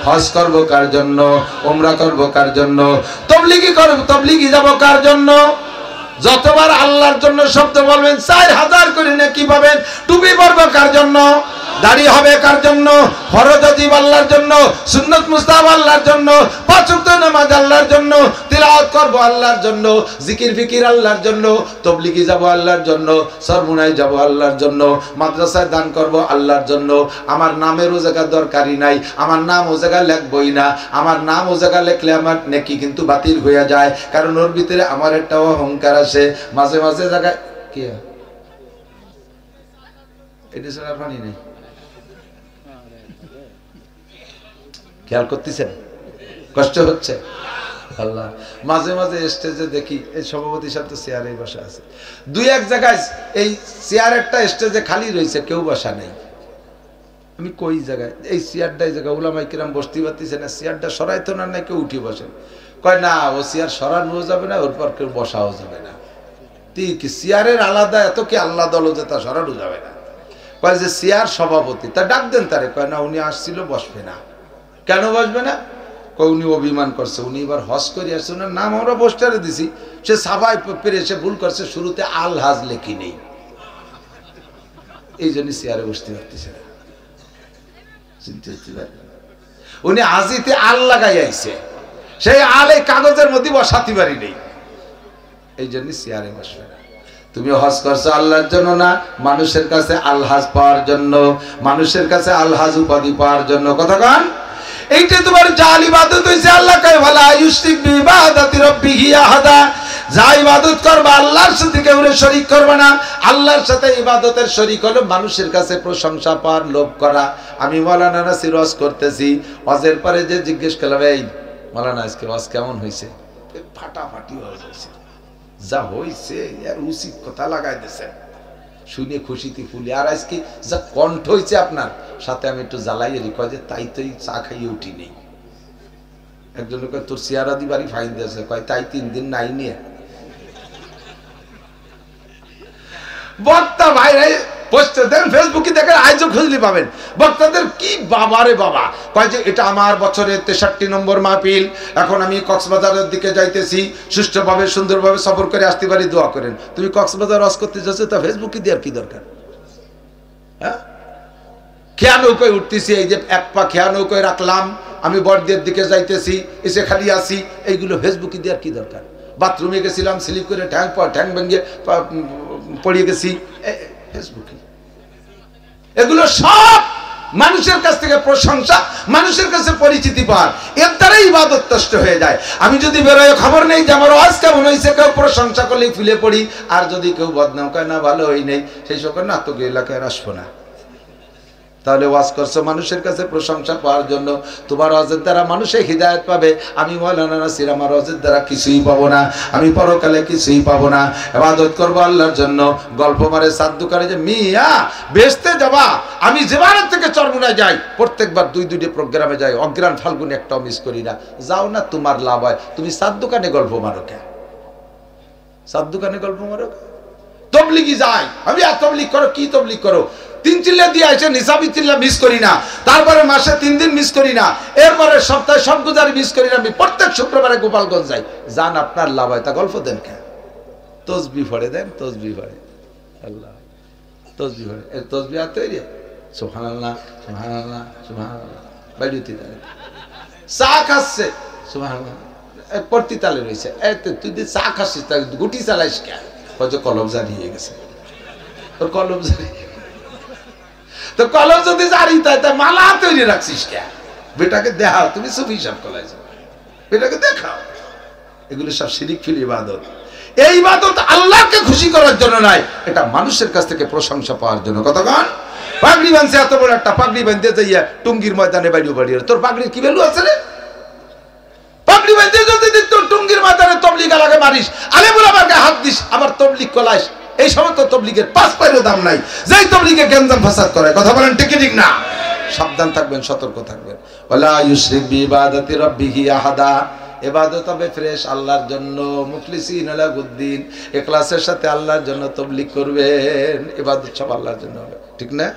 হজ করবো কার জন্য? উমরা করবো কার জন্য? তবলিগি করবো, তবলিগি যাবো কার জন্য? যতবার আল্লাহর জন্য শব্দ বলবেন 4000 করে নেকি পাবেন। টুপি পরবো কার জন্য? দাড়ি হবে কার জন্য? ফরজ ওয়াজিব আল্লাহর জন্য, সুন্নাত মুস্তাহাব আল্লাহর জন্য, 5 ওয়াক্ত নামাজ আল্লাহর জন্য, তিলাওয়াত করব আল্লাহর জন্য, জিকির ফিকির আল্লাহর জন্য, তবলিগি যাব আল্লাহর জন্য, সরমুনাই যাব আল্লাহর জন্য, মাদ্রাসায় দান করব আল্লাহর জন্য। আমার নামের ও জায়গা দরকারই নাই, আমার নাম ও জায়গা লিখবই না। আমার নাম ও জায়গা লিখলে আমার নেকি কিন্তু বাতিল হয়ে যায়, কারণ ওর ভিতরে আমার একটা অহংকার আছে। মাঝে মাঝে জায়গায় কি এটা ছাড়া পানি নেই, খেয়াল করতেছেন? কষ্ট হচ্ছে আল্লাহ। মাঝে মাঝে স্টেজে দেখি এই সভাপতির সাথে চেয়ারে বসা আছে, 2-1 জায়গায় এই চেয়ারেরটা স্টেজে খালি রয়েছে, কেউ বসা নেই। আমি কই জায়গায় এই চেয়ারটা, এই জায়গায় উলামায়ে কিরাম বসতে পারতেছে না, চেয়ারটা সরাইতো না, কেউ উঠে বসে। কয় না, ও চেয়ার সরানো যাবে না, ওর পর কেউ বসাও যাবে না। ঠিক চেয়ারের আলাদা, এত কি আল্লাহ দল যে তা সরানো যাবে না। কয় যে চেয়ার সভাপতি, তা ডাক দেন তারে। কয় না, উনি আসছিল, বসবে না। কেন বসবে না? উনি অভিমান করছে, উনি এবার হজ করে আসছে, ওনার নাম আমরা পোস্টারে দিছি, সে সাবাই পেরে এসে ভুল করছে, শুরুতে আল হাজ লেখি নেই, এই জন্য চেয়ারে বসতে পারতেছে না। উনি আজিতে আল লাগাই আইছে, সেই আল এই কাগজের মধ্যে বসাতে পারি নেই, এই জন্য চেয়ারে বসবে না। তুমি হজ করছো আল্লাহর জন্য না, মানুষের কাছে আলহাজ পাওয়ার জন্য, মানুষের কাছে আলহাজ উপাধি পাওয়ার জন্য। কথা কান, এইটা তোমার জাল ইবাদত হইছে। আল্লাহ কয় ওয়ালা ইউশরিক বিইবাদাতি রাব্বিহি আহাদা। যা ইবাদত করবা আল্লাহর সাথে কেউ শরীক করবে না। আল্লাহর সাথে ইবাদতের শরীক হলো মানুষের কাছে প্রশংসা পাওয়ার লোভ করা। আমি মাওলানা নাসির ওয়াজ করতেছি, ওয়াজের পরে যে জিজ্ঞেস করলাম, এই মাওলানা আজকে ওয়াজ কেমন হয়েছে? ফাটাফাটি ওয়াজ হয়েছে, যা হয়েছে আর উচিত কথা লাগাই দিয়েছেন, শুনে খুশিতে ফুলি। আর আজকে যা কণ্ঠ হয়েছে আপনার সাথে, আমি একটু জ্বালাই কয় যে তাই তো চা খাইয়ে উঠি নেই। একজন কয় তোর চেয়ারা দিবারই ফাইন দিয়েছে, কয় তাই 3 দিন নাই নিয়ে। বক্তা ভাইরা পোস্টে দেন, ফেসবুকে দেখেন, আজও খুঁজলে পাবেন। বক্তাদের কি বাবারে বাবা, কয় যে এটা আমার বছরের 63 নম্বর মাহফিল, এখন আমি কক্সবাজারের দিকে যাইতেছি, সুষ্ঠুভাবে সুন্দরভাবে সফর করে আসতে পারি, দোয়া করেন। তুমি কক্সবাজার ওয়াজ করতে যাচ্ছ, তা ফেসবুকে দেওয়ার কি দরকার? হ্যাঁ, খেয়া নৌকায় উঠতেছি, এই যে 1 পা খেয়া নৌকায় রাখলাম, আমি বড়দের দিকে যাইতেছি, এসে খালি আসি, এইগুলো ফেসবুকে দেওয়ার কি দরকার? বাথরুমে গেছিলাম, স্লিপ করে ঠ্যাং ভেঙে পড়িয়ে গেছি, ফেসবুকে। এগুলো সব মানুষের কাছ থেকে প্রশংসা, মানুষের কাছে পরিচিতি পাওয়ার, এর দ্বারাই ইবাদত নষ্ট হয়ে যায়। আমি যদি বেরোয় খবর নেই যে আমার ওয়াজ কেমন হয়েছে, কেউ প্রশংসা করলে ফুলে পড়ি, আর যদি কেউ বদনাম করে না ভালো হই নেই, সেই সকল না তোকে এলাকায় আসবো না। তাহলে ওয়াজ করছো মানুষের কাছে প্রশংসা পাওয়ার জন্য, তোমার ওয়াজের দ্বারা মানুষে হিদায়াত পাবে। আমি মাওলানা নাসির আমার ওয়াজের দ্বারা কিছুই পাবো না, আমি পরকালে কিছুই পাবো না। ইবাদত করবো আল্লাহর জন্য। গল্প মারে সাত দোকানে যে মিয়া বেচতে যাবা, আমি যেবারের থেকে চরমুনায় যাই, প্রত্যেকবার 2-2টে প্রোগ্রামে যাই, অগ্রাণ ফাল্গুনে একটাও মিস করি না। যাও না, তোমার লাভ হয়। তুমি সাত দোকানে গল্প মারো কে? সাত দোকানে গল্প মারো? তবলিগি যাই, আমি আর তবলিগ করো, কি তবলিগ করো? 3 চিল্লা দিয়ে আসে, নিসাবি চিল্লা মিস করি না, তারপরে মাসে 3 দিন মিস করি না, এরপরে সপ্তাহে সব গুজারি মিস করি না। আমি প্রত্যেক শুক্রবারে গোপালগঞ্জ যাই। যান, আপনার লাভ হয়। তা গল্প দেন কে? তসবি পড়ে দেন, তসবি পড়ে আল্লাহ, তসবি পড়ে, এর তসবি আর তৈরি, সুবহানাল্লাহ সুবহানাল্লাহ সুবহানাল্লাহ, বাইরে তালে চা খাচ্ছে, সুবহানাল্লাহ পড়তি তালে রয়েছে। তুই যে চা খাচ্ছিস, তা গুটি চালাইস কে? হয়তো কলম জারি হয়ে গেছে, তোর কলম জারি। তো কলম যদি জারি তাই তা মালা তৈরি রাখছিস কে? বেটাকে দেখাও, তুমি সুফি হিসাব করাইছো, বেটাকে দেখাও। এগুলো সব শিরিক ফিল ইবাদত। এই ইবাদত আল্লাহকে খুশি করার জন্য নয়, এটা মানুষের কাছ থেকে প্রশংসা পাওয়ার জন্য। কতক্ষণ পাগড়ি বানছে, এত বড় একটা পাগড়ি বানতে যাইয়া টুঙ্গির ময়দানে বাইরে বাড়িয়ে, তোর পাগড়ির কি ভ্যালু আছে রে? পাগড়ি বেঁধে যদি তোর টুঙ্গির মাথায় তবলিগ আলাকে মারিস, আলেমুল আমাকে হাত দিস, আবার তবলিগ কলাইস, এই সমস্ত তবলিগের 5 পয়সার দাম নাই, যেই তবলিগে গেঞ্জাম ফাসাদ করে। কথা বলেন ঠিক ঠিক না? সাবধান থাকবেন, সতর্ক থাকবেন। ওয়ালা ইউশরিক বিইবাদাতি রাব্বিহি আহাদা, ইবাদত হবে ফ্রেশ আল্লাহর জন্য, মুখলিসিন লাহুদ্দিন, ইখলাসের সাথে আল্লাহর জন্য তবলিগ করবেন, ইবাদত সব আল্লাহর জন্য হবে, ঠিক না?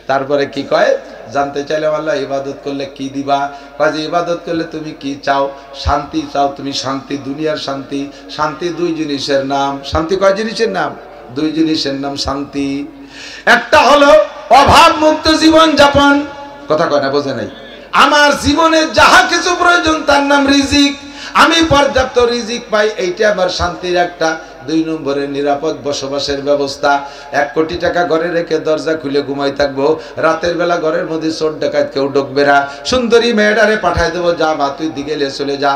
তারপরে কি কয়, জানতে চাইলাম আল্লাহ ইবাদত করলে কি দিবা? কয় যে ইবাদত করলে তুমি কি চাও? শান্তি চাও তুমি, শান্তি, দুনিয়ার শান্তি। শান্তি 2 জিনিসের নাম। শান্তি কয় জিনিসের নাম? 2 জিনিসের নাম শান্তি। একটা হলো অভাব মুক্ত জীবন যাপন, কথা কয় না, বোঝে নাই? আমার জীবনে যাহা কিছু প্রয়োজন তার নাম রিজিক, আমি পর্যাপ্ত রিজিক পাই, এইটা আমার শান্তির একটা। 2 নম্বরে নিরাপদ বসবাসের ব্যবস্থা। 1 কোটি টাকা ঘরে রেখে দরজা খুলে ঘুমাই থাকবো, রাতের বেলা ঘরের মধ্যে চোর ডাকাত কেউ ঢুকবে না। সুন্দরী মেয়েটারে পাঠাই দেবো, যা মা তুই দিকে চলে যা,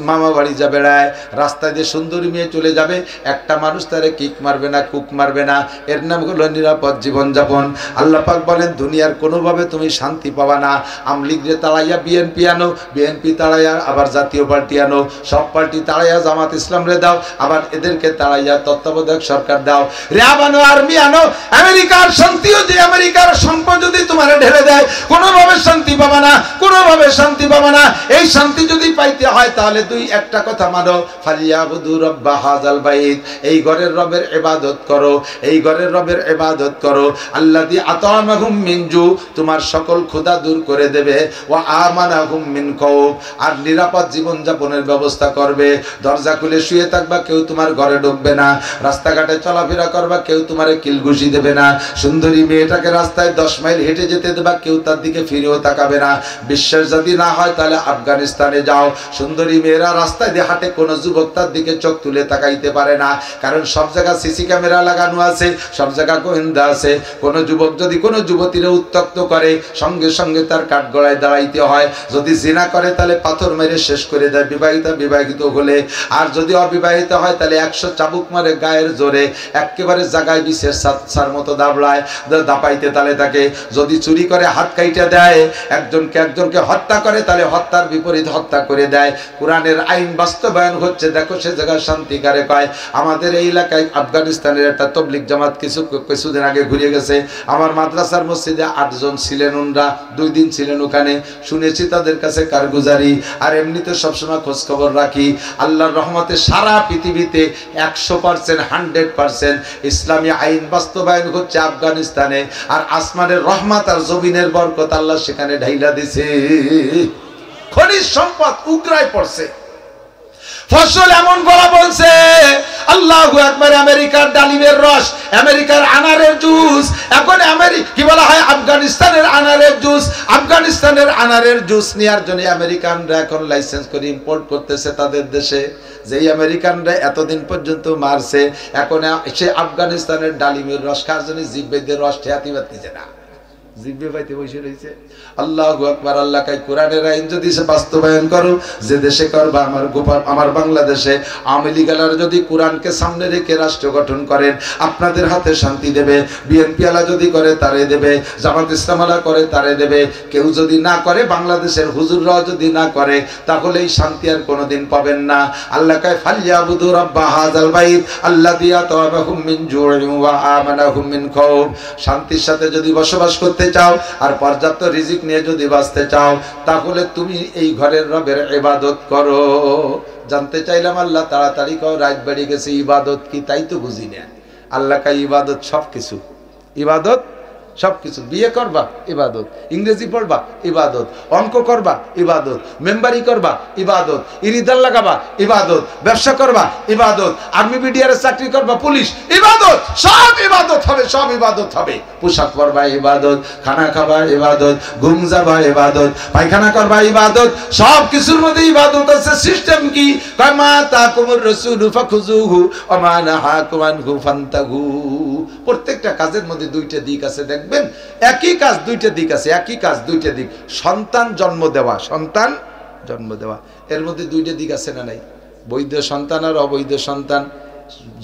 মামা বাড়ি যা বেড়ায়, রাস্তায় দিয়ে সুন্দরী মেয়ে চলে যাবে, একটা মানুষ তারে কিক মারবে না, কুক মারবে না। এর নাম হলো নিরাপদ জীবনযাপন। আল্লাহ পাক বলেন দুনিয়ার কোনোভাবে তুমি শান্তি পাবা না। আমলিগরে তাড়াইয়া বিএনপি আনো, বিএনপি তাড়াইয়া আবার জাতীয় পার্টি আনো, সব পার্টি তাড়াইয়া জামাত ইসলাম রে দাও, আবার এদেরকে তাড়াইয়া তত্ত্বাবধায়ক সরকার দাও, র্যাব আনো, আর্মি আনো। আমেরিকার শান্তিও যে, আমেরিকার সম্পদ যদি তোমার ঢেলে দেয়, কোনোভাবে শান্তি পাবা না, কোনোভাবে শান্তি পাবা না। এই শান্তি যদি পাইতে হয় তাহলে তুই একটা কথা মানো, ফালিয়াবুদু রাব্বা হাযাল বাইত, এই ঘরের রবের ইবাদত করো, এই ঘরের রবের ইবাদত করো। আল্লাযী আতামাহুম মিন জু, তোমার সকল ক্ষুধা দূর করে দেবে, ওয়া আমানাহুম মিন খাউফ, আর নিরাপদ জীবন যাপনের ব্যবস্থা করবে। দরজা খুলে শুয়ে থাকবা, কেউ তোমার ঘরে ঢুকবে না। রাস্তাঘাটে চলাফেরা করবা, কেউ তোমারে কিলঘুষি দেবে না। সুন্দরী মেয়েটাকে রাস্তায় 10 মাইল হেঁটে যেতে দেবা, কেউ তার দিকে ফিরেও তাকাবে না। বিশ্বাস যদি না হয় তাহলে আফগানিস্তানে যাও, সুন্দরী মেয়েরা রাস্তায় দিয়ে হাঁটে, কোনো যুবক তার দিকে চোখ তুলে তাকাইতে পারে না, কারণ সব জায়গায় সিসি ক্যামেরা লাগানো আছে, সব জায়গায় গোয়েন্দা আছে। কোনো যুবক যদি কোনো যুবতীরে উত্ত্যক্ত করে, সঙ্গে সঙ্গে তার কাঠগড়ায় দাঁড়াইতে হয়। যদি জিনা করে তাহলে পাথর মেরে শেষ করে দেয়, বিবাহিতা বিবাহিত হলে। আর যদি অবিবাহিত হয় তাহলে 100 চাবুক মারে গায়ের জোরে, একেবারে জায়গায় বিশেষ সার মতো দাবড়ায়, দাপাইতে তালে তাকে। যদি চুরি করে হাত কাইটা দেয়, একজনকে হত্যা করে তাহলে হত্যার বিপরীত হত্যা করে দেয়। কোরআনের আইন বাস্তবায়ন হচ্ছে, দেখো সে জায়গায় শান্তি কারে পায়। আমাদের এই এলাকায় আফগানিস্তানের একটা তবলিগ জামাত কিছুদিন আগে ঘুরে গেছে। আমার মাদ্রাসার মসজিদে 8 জন ছিলেন, ওনরা 2 দিন ছিলেন ওখানে। শুনেছি তাদের কাছে কারগুজারি, আর এমনিতে সবসময় খোঁজ খবর রাখি। আল্লাহর রহমতে সারা পৃথিবীতে 100% 100% ইসলামী আইন বাস্তবায়ন হচ্ছে আফগানিস্তানে। আর আসমানের রহমত আর জমিনের বরকত আল্লাহ সেখানে ঢাইলা দিছে। খনিজ সম্পদ উগরায় পড়ছে, ফসল এমন বলা বলছে, আল্লাহু আকবার। আমেরিকার ডালিমের রস, আমেরিকার আনারের জুস, এখন কি বলা হয়, আফগানিস্তানের আনারের জুস। আফগানিস্তানের আনারের জুস নেওয়ার জন্য আমেরিকানরা এখন লাইসেন্স করে ইম্পোর্ট করতেছে তাদের দেশে। যেই আমেরিকানরা এতদিন পর্যন্ত মারছে, এখন সে আফগানিস্তানের ডালিমের রস খাওয়ার জন্য জিব্বেদের রস ঠেয়াতে পারতেছে না, জিব্বে পাইতে বসে রয়েছে। আল্লাহু আকবার। আল্লাহ কাই কোরআনের আইন যদি সে বাস্তবায়ন করো, যে দেশে করবা, আমার বাংলাদেশে আওয়ামী লীগালার যদি কোরআনকে সামনে রেখে রাষ্ট্র গঠন করেন, আপনাদের হাতে শান্তি দেবে। বিএনপি আলা যদি করে তারে দেবে, জামাত ইসলাম আলা করে তারে দেবে। কেউ যদি না করে, বাংলাদেশের হুজুররাও যদি না করে, তাহলে এই শান্তি আর কোনোদিন পাবেন না। আল্লাহ কাই ফালিয়াবুদু রাব্বা হাযাল বাইত আল্লাযী আতামাহুম মিন জু'ইন ওয়া আমানাহুম মিন খাউফ। শান্তির সাথে যদি বসবাস করতে চাও আর পর্যাপ্ত রিজিক নিয়ে যদি বাঁচতে চাও, তাহলে তুমি এই ঘরের রবের ইবাদত করো। জানতে চাইলাম আল্লাহ তাড়াতাড়ি কও, রাত বেড়ে গেছে, ইবাদত কি তাই তো বুঝি না। আল্লাহ কাই ইবাদত সবকিছু, ইবাদত সবকিছু। বিয়ে করবা ইবাদত, ইংরেজি পড়বা ইবাদত, অঙ্ক করবা ইবাদত, মেম্বারি করবা ইবাদত, ইরিদার লাগাবা ইবাদত, ব্যবসা করবা ইবাদত, আর্মি বিডিআর চাকরি করবা, পুলিশ ইবাদত, সব ইবাদত হবে, সব ইবাদত হবে। পোশাক পরবা ইবাদত, খানা খাবা ইবাদত, ঘুম যাবা ইবাদত, পায়খানা করবা ইবাদত, সব কিছুর মধ্যে ইবাদত আছে। সিস্টেম কি? মা তাকুমুর রাসূলু ফাখুযুহু ওয়া মা নাহাকুম আনহু ফান্তাহু। প্রত্যেকটা কাজের মধ্যে 2টা দিক আছে, দেখবেন একই কাজ 2টা দিক আছে, একই কাজ 2টা দিক। সন্তান জন্ম দেওয়া, সন্তান জন্ম দেওয়া, এর মধ্যে 2টা দিক আছে না নাই? বৈধ সন্তান আর অবৈধ সন্তান।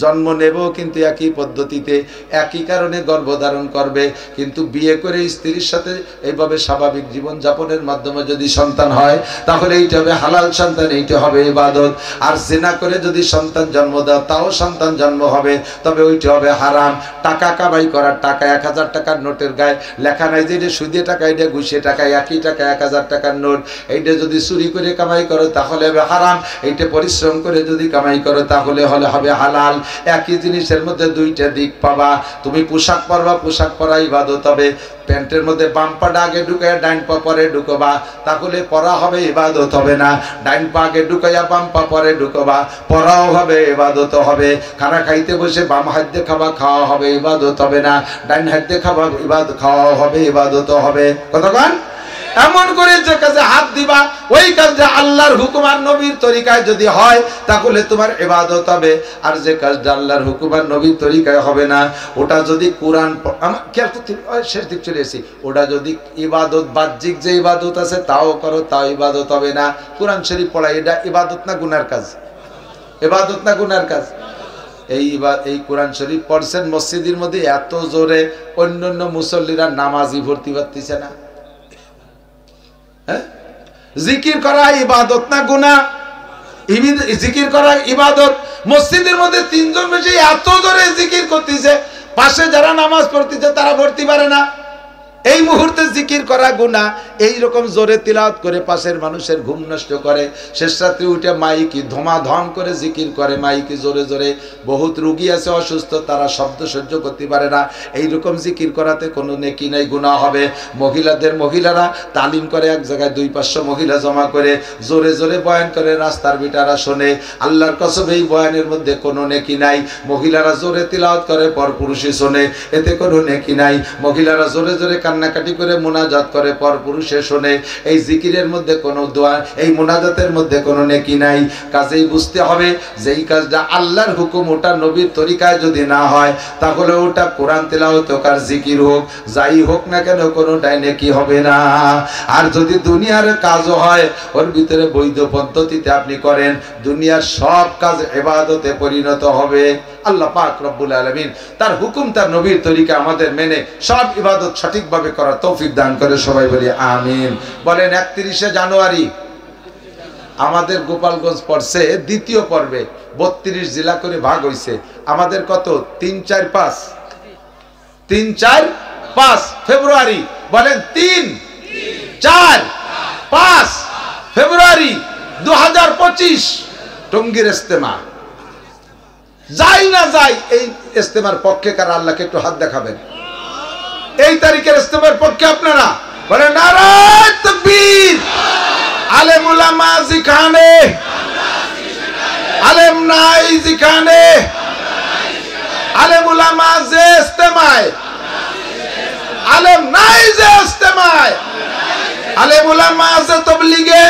জন্ম নেব কিন্তু একই পদ্ধতিতে, একই কারণে গর্ভধারণ করবে, কিন্তু বিয়ে করে স্ত্রীর সাথে এইভাবে স্বাভাবিক জীবন যাপনের মাধ্যমে যদি সন্তান হয় তাহলে এইটা হবে হালাল সন্তান, এইটা হবে ইবাদত। আর জিনা করে যদি সন্তান জন্ম দাও তাও সন্তান জন্ম হবে, তবে ওইটা হবে হারাম। টাকা কামাই করার টাকা 1000 টাকার নোটের গায়ে লেখা নাই যে এটা সুদে টাকা, এটা ঘুষে টাকা, একই টাকা 1000 টাকার নোট, এইটা যদি চুরি করে কামাই করো তাহলে হবে হারাম, এইটা পরিশ্রম করে যদি কামাই করো তাহলে হবে হালাল। একই জিনিসের মধ্যে দুইটা দিক পাবা। তুমি পোশাক পরবা, পোশাক পরা ইবাদত হবে। প্যান্টের মধ্যে বাম পাটা আগে ঢুকাইয়া ডাইন পা পরে ঢুকবা, তাহলে পরা হবে ইবাদত হবে না। ডাইন পা আগে ঢুকাইয়া বাম পা পরে ঢুকবা, পরাও হবে ইবাদত হবে। খানা খাইতে বসে বাম হাত দিয়ে খাবা, খাওয়া হবে ইবাদত হবে না। ডাইন হাত দিয়ে খাবা, খাওয়া হবে ইবাদত হবে। কতক্ষণ এমন করে যে কাজে হাত দিবা ওই কাজটা আল্লাহর হুকুম আর নবীর তরিকায় যদি হয় তাহলে তোমার ইবাদত হবে। আর যে কাজটা আল্লাহর হুকুম আর নবীর তরিকায় হবে না, ওটা যদি কোরআন খেয়াল করতে শেষ দিক চলে এসেছি, ওটা যদি ইবাদত বাহ্যিক যে ইবাদত আছে তাও করো, তাও ইবাদত হবে না। কোরআন শরীফ পড়া এটা ইবাদত না গুনার কাজ? ইবাদত না গুনার কাজ? এই কোরআন শরীফ পড়ছেন মসজিদের মধ্যে এত জোরে, অন্যান্য মুসল্লিরা নামাজই ভর্তি পারতেছে না। জিকির করা ইবাদত না গুনাহ? জিকির করা ইবাদত। মসজিদের মধ্যে 3 জন বেশি এত জোরে জিকির করতেছে, পাশে যারা নামাজ পড়তেছে তারা পড়তে পারে না। এই মুহূর্তে জিকির করা গুনাহ। এই রকম জোরে তিলাওয়াত করে পাশের মানুষের ঘুম নষ্ট করে, শেষ রাত্রে উঠে মাইকি ধমাধম করে জিকির করে, মাইকি জোরে জোরে। বহুত রোগী আছে অসুস্থ, তারা শব্দ সহ্য করতে পারে না। এই রকম জিকির করাতে কোনো নেকি নাই, গুনাহ হবে। মহিলারা তালিম করে এক জায়গায় 200-500 মহিলা জমা করে জোরে জোরে বয়ান করে, রাস্তার বিটারা শোনে। আল্লাহর কসম এই বয়ানের মধ্যে কোনো নেকি নাই। মহিলারা জোরে তিলাওয়াত করে, পরপুরুষে শোনে, এতে কোনো নেকি নাই। মহিলারা জোরে জোরে কান্নাকাটি করে মুনাজাত করে, পরপুরুষে শোনে। এই জিকিরের মধ্যে কোনো দোয়া, এই মুনাজাতের মধ্যে কোনো নেকি নাই। কাজেই বুঝতে হবে যে এই কাজটা আল্লাহর হুকুম, ওটা নবীর তরিকায় যদি না হয় তাহলে ওটা কোরআন তেলাওয়াত হোক আর জিকির হোক, যাই হোক না কেন কোনোটাই নেকি হবে না। আর যদি দুনিয়ার কাজও হয়, ওর ভিতরে বৈধ পদ্ধতিতে আপনি করেন, দুনিয়ার সব কাজ ইবাদতে পরিণত হবে। আল্লাহ পাক রব্বুল আলামিন তার হুকুম, তার নবীর তরিকা আমাদের মেনে সব ইবাদত সঠিকভাবে করার তৌফিক দান করে। সবাই বলি আমিন। বলেন 31শে জানুয়ারি আমাদের গোপালগঞ্জ পড়ছে দ্বিতীয় পর্বে, 32 জেলা করে ভাগ হইছে। আমাদের কত? 3-4-5 ফেব্রুয়ারি। বলেন 3-4-5 ফেব্রুয়ারি 2025 টঙ্গীর ইজতেমা। যাই না যাই এই ইজতেমার পক্ষে কারা? আল্লাহকে একটু হাত দেখাবেন। এই তারিখের ইজতেমার পক্ষে আপনারা বলেন নারায়ে তাকবীর। আলেম উলামা যেখানে, আলেম নাই যেখানে, আলেম উলামা যে ইজতেমায়, আলেম নাই যে ইজতেমায়, আলেম উলামা যে তাবলীগে,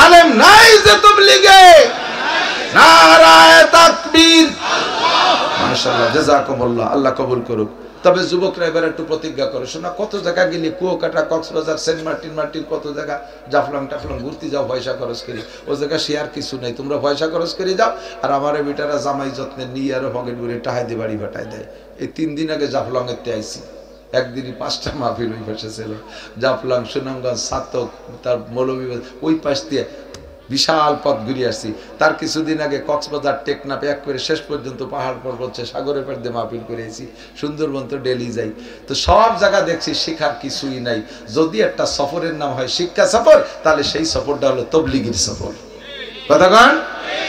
আলেম নাই যে তাবলীগে। নারায়ে তাকবীর। মাশাআল্লাহ, জাযাকুমুল্লাহ, আল্লাহ কবুল করুক। তবে যুবকরা এবার একটু প্রতিজ্ঞা করো, শোনা কত জায়গা গেলি, কুয়াকাটা, কক্সবাজার, সেন্ট মার্টিন কত জায়গা, জাফলং টাফলং ঘুরতে যাও পয়সা খরচ করি, ও জায়গা শেয়ার কিছু নেই, তোমরা পয়সা খরচ করে যাও। আর আমার বেটারা জামাই যত্নে নিয়ে আরো পকেট করে টাহাই দিয়ে বাড়ি ভাটাই দেয়। এই 3 দিন আগে জাফলং এতে আইসি, একদিনই 5টা মাহফিল ওই পাশে ছিল। জাফলং, সুনামগঞ্জ, সাতক, তার মৌলভীবাজার, ওই পাশ দিয়ে বিশাল পথ ঘুরে আসছি। তার কিছুদিন আগে কক্সবাজার, টেকনাফ এক করে শেষ পর্যন্ত পাহাড় পর্বত সাগরের পাড় দিয়ে মাহফিল করেছি। সুন্দরবন তো ডেলি যাই, তো সব জায়গা দেখছি শিখার কিছুই নাই। যদি একটা সফরের নাম হয় শিক্ষা সফর, তাহলে সেই সফরটা হলো তবলিগির সফর। কতক্ষণ?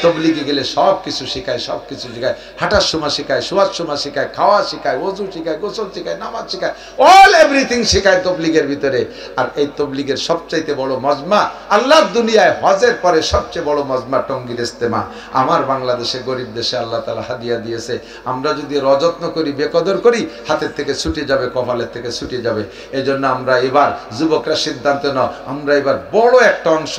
তবলিগে গেলে সব কিছু শেখায়, সব কিছু শেখায়। হাঁটার সময় শেখায়, শোয়ার সময় শেখায়, খাওয়া শেখায়, ওযু শেখায়, গোসল শেখায়, নামাজ শেখায়, অল এভরিথিং শেখায় তবলিগের ভিতরে। আর এই তবলিগের সবচাইতে বড় মজমা আল্লাহর দুনিয়ায় হজের পরে সবচেয়ে বড় মজমা টঙ্গীর ইজতেমা। আমার বাংলাদেশে, গরিব দেশে আল্লাহ তাআলা হাদিয়া দিয়েছে। আমরা যদি রযত্ন করি, বেকদর করি, হাতের থেকে ছুটে যাবে, কপালের থেকে ছুটে যাবে। এই জন্য আমরা এবার যুবকরা সিদ্ধান্ত নাও, আমরা এবার বড় একটা অংশ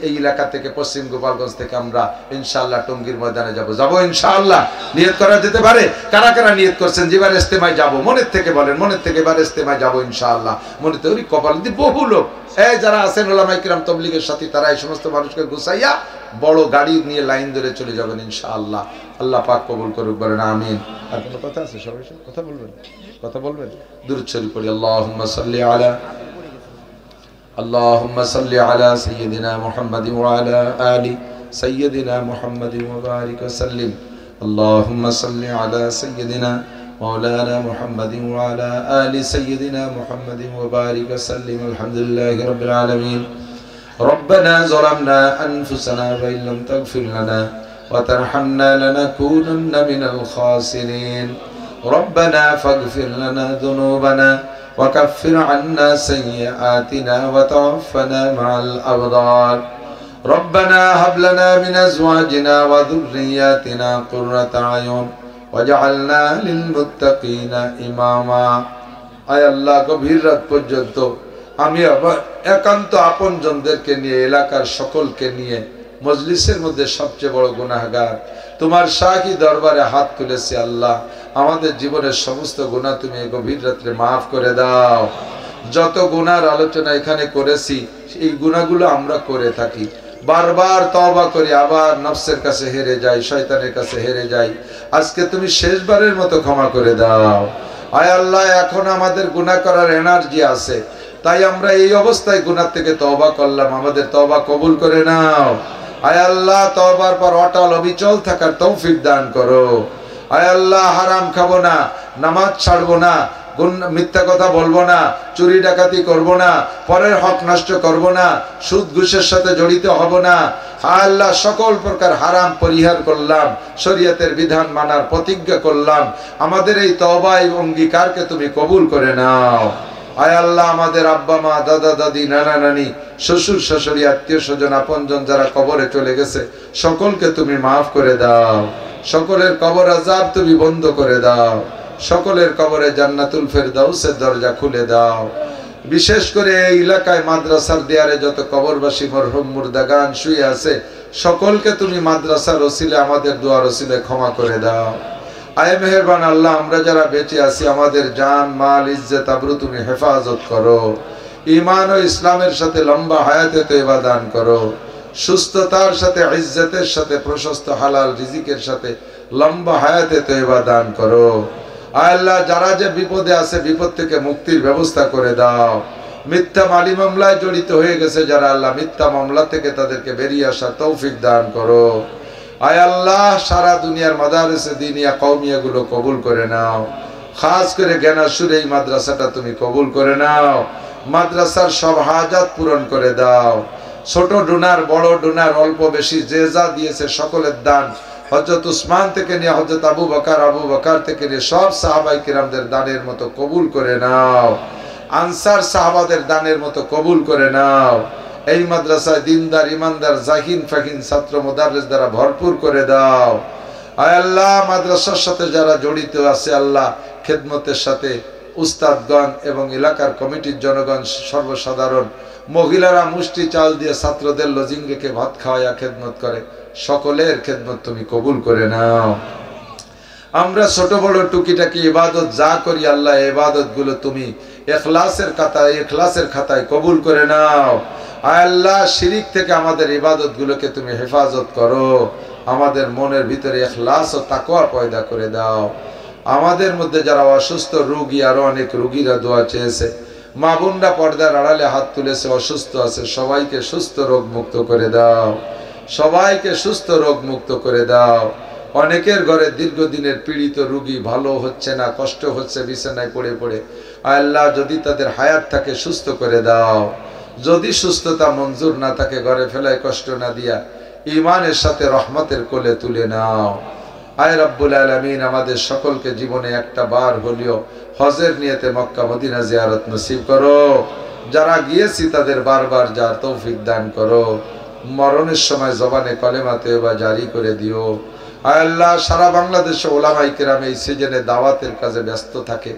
এই এলাকা থেকে, পশ্চিম গোপালগঞ্জ থেকে আমরা ইনশাআল্লাহ টঙ্গীর ময়দানে যাব ইনশাআল্লাহ। নিয়ত করা যেতে পারে? কারা কারা নিয়ত করছেন যে এবার ইজতেমায় যাব? মনের থেকে বলেন, মনের থেকে এবার ইজতেমায় যাব ইনশাআল্লাহ। মনে তো ওই কপাল দিয়ে বহু লোক, এই যারা আছেন ওলামায়ে কিরাম তবলিগের সাথী, তারা এই সমস্ত মানুষকে গুছাইয়া বড় গাড়ি নিয়ে লাইন ধরে চলে যাবেন ইনশাআল্লাহ। আল্লাহ পাক কবুল করুক, বলেন আমিন। আর কোনো কথা আছে? সবাই কথা বলবেন, কথা বলবেন। দুরূদ শরীফ পড়ি। আল্লাহুম্মা সাল্লি আলা সাইয়্যিদিনা মুহাম্মাদিন ওয়া আলা আলি সাইয়্যিদিনা মুহাম্মাদিন ওয়া বারিক ওয়া সাল্লিম। আল্লাহুম্মা সাল্লি আলা সাইয়্যিদিনা مولانا محمد وعلى آل سيدنا محمد وبارك وسلم. الحمد لله رب العالمين. ربنا ظلمنا أنفسنا وإن لم تغفر لنا وترحمنا لنكونن من الخاسرين. ربنا فاغفر لنا ذنوبنا وكفر عنا سيئاتنا وتوفنا مع الأبرار. ربنا هب لنا من أزواجنا وذرياتنا قرة أعين وجعلنا للمتقين إماما. আয় আল্লাহ, গভীর রাত পর্যন্ত আমি আবার একান্ত আপনজনদেরকে নিয়ে, এলাকার সকলকে নিয়ে মজলিসের মধ্যে সবচেয়ে বড় গুনাহগার তোমার শাহী দরবারে হাত তুলেছি। আল্লাহ, আমাদের জীবনের সমস্ত গুনাহ তুমি এই গভীর রাত্রে মাফ করে দাও। যত গুনার আলোচনা এখানে করেছি এই গুনাহগুলো আমরা করে থাকি, বারবার তওবা করি, আবার নফসের কাছে হেরে যাই, শয়তানের কাছে হেরে যাই। আজকে তুমি শেষবারের মতো ক্ষমা করে দাও। আয় আল্লাহ, এখন আমাদের গুনাহ করার এনার্জি আছে, তাই আমরা এই অবস্থায় গুনাহ থেকে তওবা করলাম, আমাদের তওবা কবুল করে নাও। আয় আল্লাহ, তওবার পর অটল অবিচল থাকার তৌফিক দান করো। আয় আল্লাহ, হারাম খাবো না, নামাজ ছাড়বো না, মিথ্যা কথা বলবো না, চুরি ডাকাতি করবো না, পরের হক নষ্ট করবো না, সুদ ঘুষের সাথে জড়িত হব না। আল্লাহ, সকল প্রকার হারাম পরিহার করলাম, শরীয়তের বিধান মানার প্রতিজ্ঞা করলাম। আমাদের এই তওবা এবং অঙ্গীকারকে তুমি কবুল করে নাও। আয় আল্লাহ, আমাদের আব্বা মা, দাদা দাদি, নানা নানি, শ্বশুর শাশুড়ি, আত্মীয় স্বজন, আপনজন যারা কবরে চলে গেছে সকলকে তুমি মাফ করে দাও। সকলের কবর আযাব তুমি বন্ধ করে দাও। সকলের কবরে জান্নাতুল ফেরদাউসের দরজা খুলে দাও। বিশেষ করে এই এলাকায় মাদ্রাসার দেয়ারে যত কবরবাসী মরহুম মুর্দাগান শুয়ে আছে সকলকে তুমি মাদ্রাসার ওসিলে, আমাদের দুয়ার ওসিলে ক্ষমা করে দাও। আয় মেহেরবান আল্লাহ, আমরা যারা বেঁচে আছি আমাদের জান মাল ইজ্জত আবরু তুমি হেফাজত করো। ঈমান ও ইসলামের সাথে লম্বা হায়াতে তওবা দান করো। সুস্থতার সাথে, ইজ্জতের সাথে, প্রশস্ত হালাল রিজিকের সাথে লম্বা হায়াতে তওবা দান করো। আল্লাহ, যারা যে বিপদে আছে বিপদ থেকে মুক্তির ব্যবস্থা করে দাও। মিথ্যা মালি মামলায় জড়িত হয়ে গেছে যারা, আল্লাহ মিথ্যা মামলা থেকে তাদেরকে বেরিয়ে আসার তৌফিক দান করো। আয় আল্লাহ, সারা দুনিয়ার মাদারিসে দিনিয়া কওমিয়া গুলো কবুল করে নাও। খাস করে জ্ঞানাসুর এই মাদ্রাসাটা তুমি কবুল করে নাও। মাদ্রাসার সব হাজাত পূরণ করে দাও। ছোট ডোনার, বড় ডোনার, অল্প বেশি যে যা দিয়েছে সকলের দান, হযরত উসমান থেকে নিয়ে হযরত আবু বকর থেকে নিয়ে সব সাহাবায়ে কিরামদের দানের মতো কবুল করে নাও। আনসার সাহাবাদের দানের মতো কবুল করে নাও। এই মাদ্রাসায় দিনদার, ইমানদার, জাহিন ফাকিন ছাত্র মুদাররিস দ্বারা ভরপুর করে দাও। আয় আল্লাহ, মাদ্রাসার সাথে যারা জড়িত আছে আল্লাহ, খেদমতের সাথে উস্তাদগণ এবং এলাকার কমিটির জনগণ, সর্বসাধারণ মহিলারা মুষ্টি চাল দিয়ে ছাত্রদের লজিং রেখে ভাত খাওয়ায়া খেদমত করে, সকলের খেদমত তুমি কবুল করে নাও। আমরা ছোট বড় টুকিটাকি ইবাদত যা করি আল্লাহ, ইবাদত গুলো তুমি ইখলাসের খাতায় কবুল করে নাও। আয় আল্লাহ, শিরিক থেকে আমাদের ইবাদত গুলোকে তুমি হেফাজত করো। আমাদের মনের ভিতরে ইখলাস ও তাকওয়া পয়দা করে দাও। আমাদের মধ্যে যারা অসুস্থ রোগী, আরো অনেক রোগীরা দোয়া চেয়েছে, মা বোনরা পর্দার আড়ালে হাত তুলেছে, অসুস্থ আছে, সবাইকে সুস্থ রোগ মুক্ত করে দাও। সবাইকে সুস্থ রোগ মুক্ত করে দাও। অনেকের ঘরে দীর্ঘদিনের পীড়িত রোগী, ভালো হচ্ছে না, কষ্ট হচ্ছে বিছানায় পড়ে পড়ে। আল্লাহ, যদি তাদের হায়াত থাকে সুস্থ করে দাও। যদি সুস্থতা মঞ্জুর না থাকে ঘরে ফেলায় কষ্ট না দিয়া ঈমানের সাথে রহমতের কোলে তুলে নাও। আয় রব্বুল আলামিন, আমাদের সকলকে জীবনে একটা বার হলেও হজের নিয়তে মক্কা মদিনা জিয়ারত নসিব করো। যারা গিয়েছি তাদের বারবার যার তৌফিক দান করো। মরণের সময় জবানে কলেমা তওবা জারি করে দিও। আয় আল্লাহ, সারা বাংলাদেশে ওলামায়ে কেরাম এই সিজনে দাওয়াতের কাজে ব্যস্ত থাকে,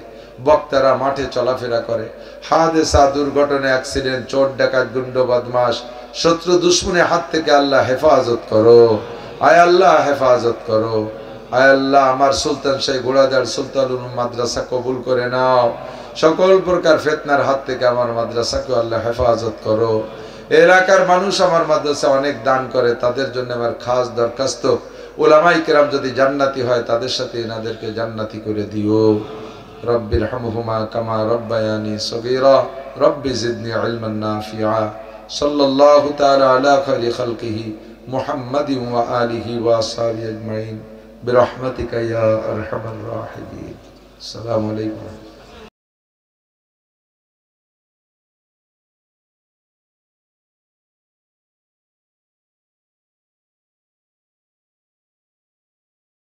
বক্তারা মাঠে চলাফেরা করে, হাদেসা, দুর্ঘটনা, অ্যাক্সিডেন্ট, চোর ডাকাত, গুন্ড বদমাশ, শত্রু দুশ্মনের হাত থেকে আল্লাহ হেফাজত করো। আয় আল্লাহ, হেফাজত করো। আয় আল্লাহ, আমার সুলতান শাহী গোড়াদার সুলতানুল মাদ্রাসা কবুল করে নাও। সকল প্রকার ফিতনার হাত থেকে আমার মাদ্রাসাকে আল্লাহ হেফাজত করো। এলাকার মানুষ আমার মাদ্রাসা অনেক দান করে, তাদের জন্য আমার খাস দরখাস্ত, উলামায়ে কেরাম যদি জান্নাতি হয় তাদের সাথে এনাদেরকে জান্নাতি করে দিও। রব্বির হামহুমা কামা রব্বায়ানি সগীরা রব্বি জিদনি ইলমান নাফিআ। সাল্লাল্লাহু তাআলা আলা খায়রি খালকিহি মুহাম্মাদিন ওয়া আলিহি ওয়া আসহাবিহি আজমাইন বিরহমাতিকা ইয়া আরহামার রাহিমিন। আসসালামু আলাইকুম।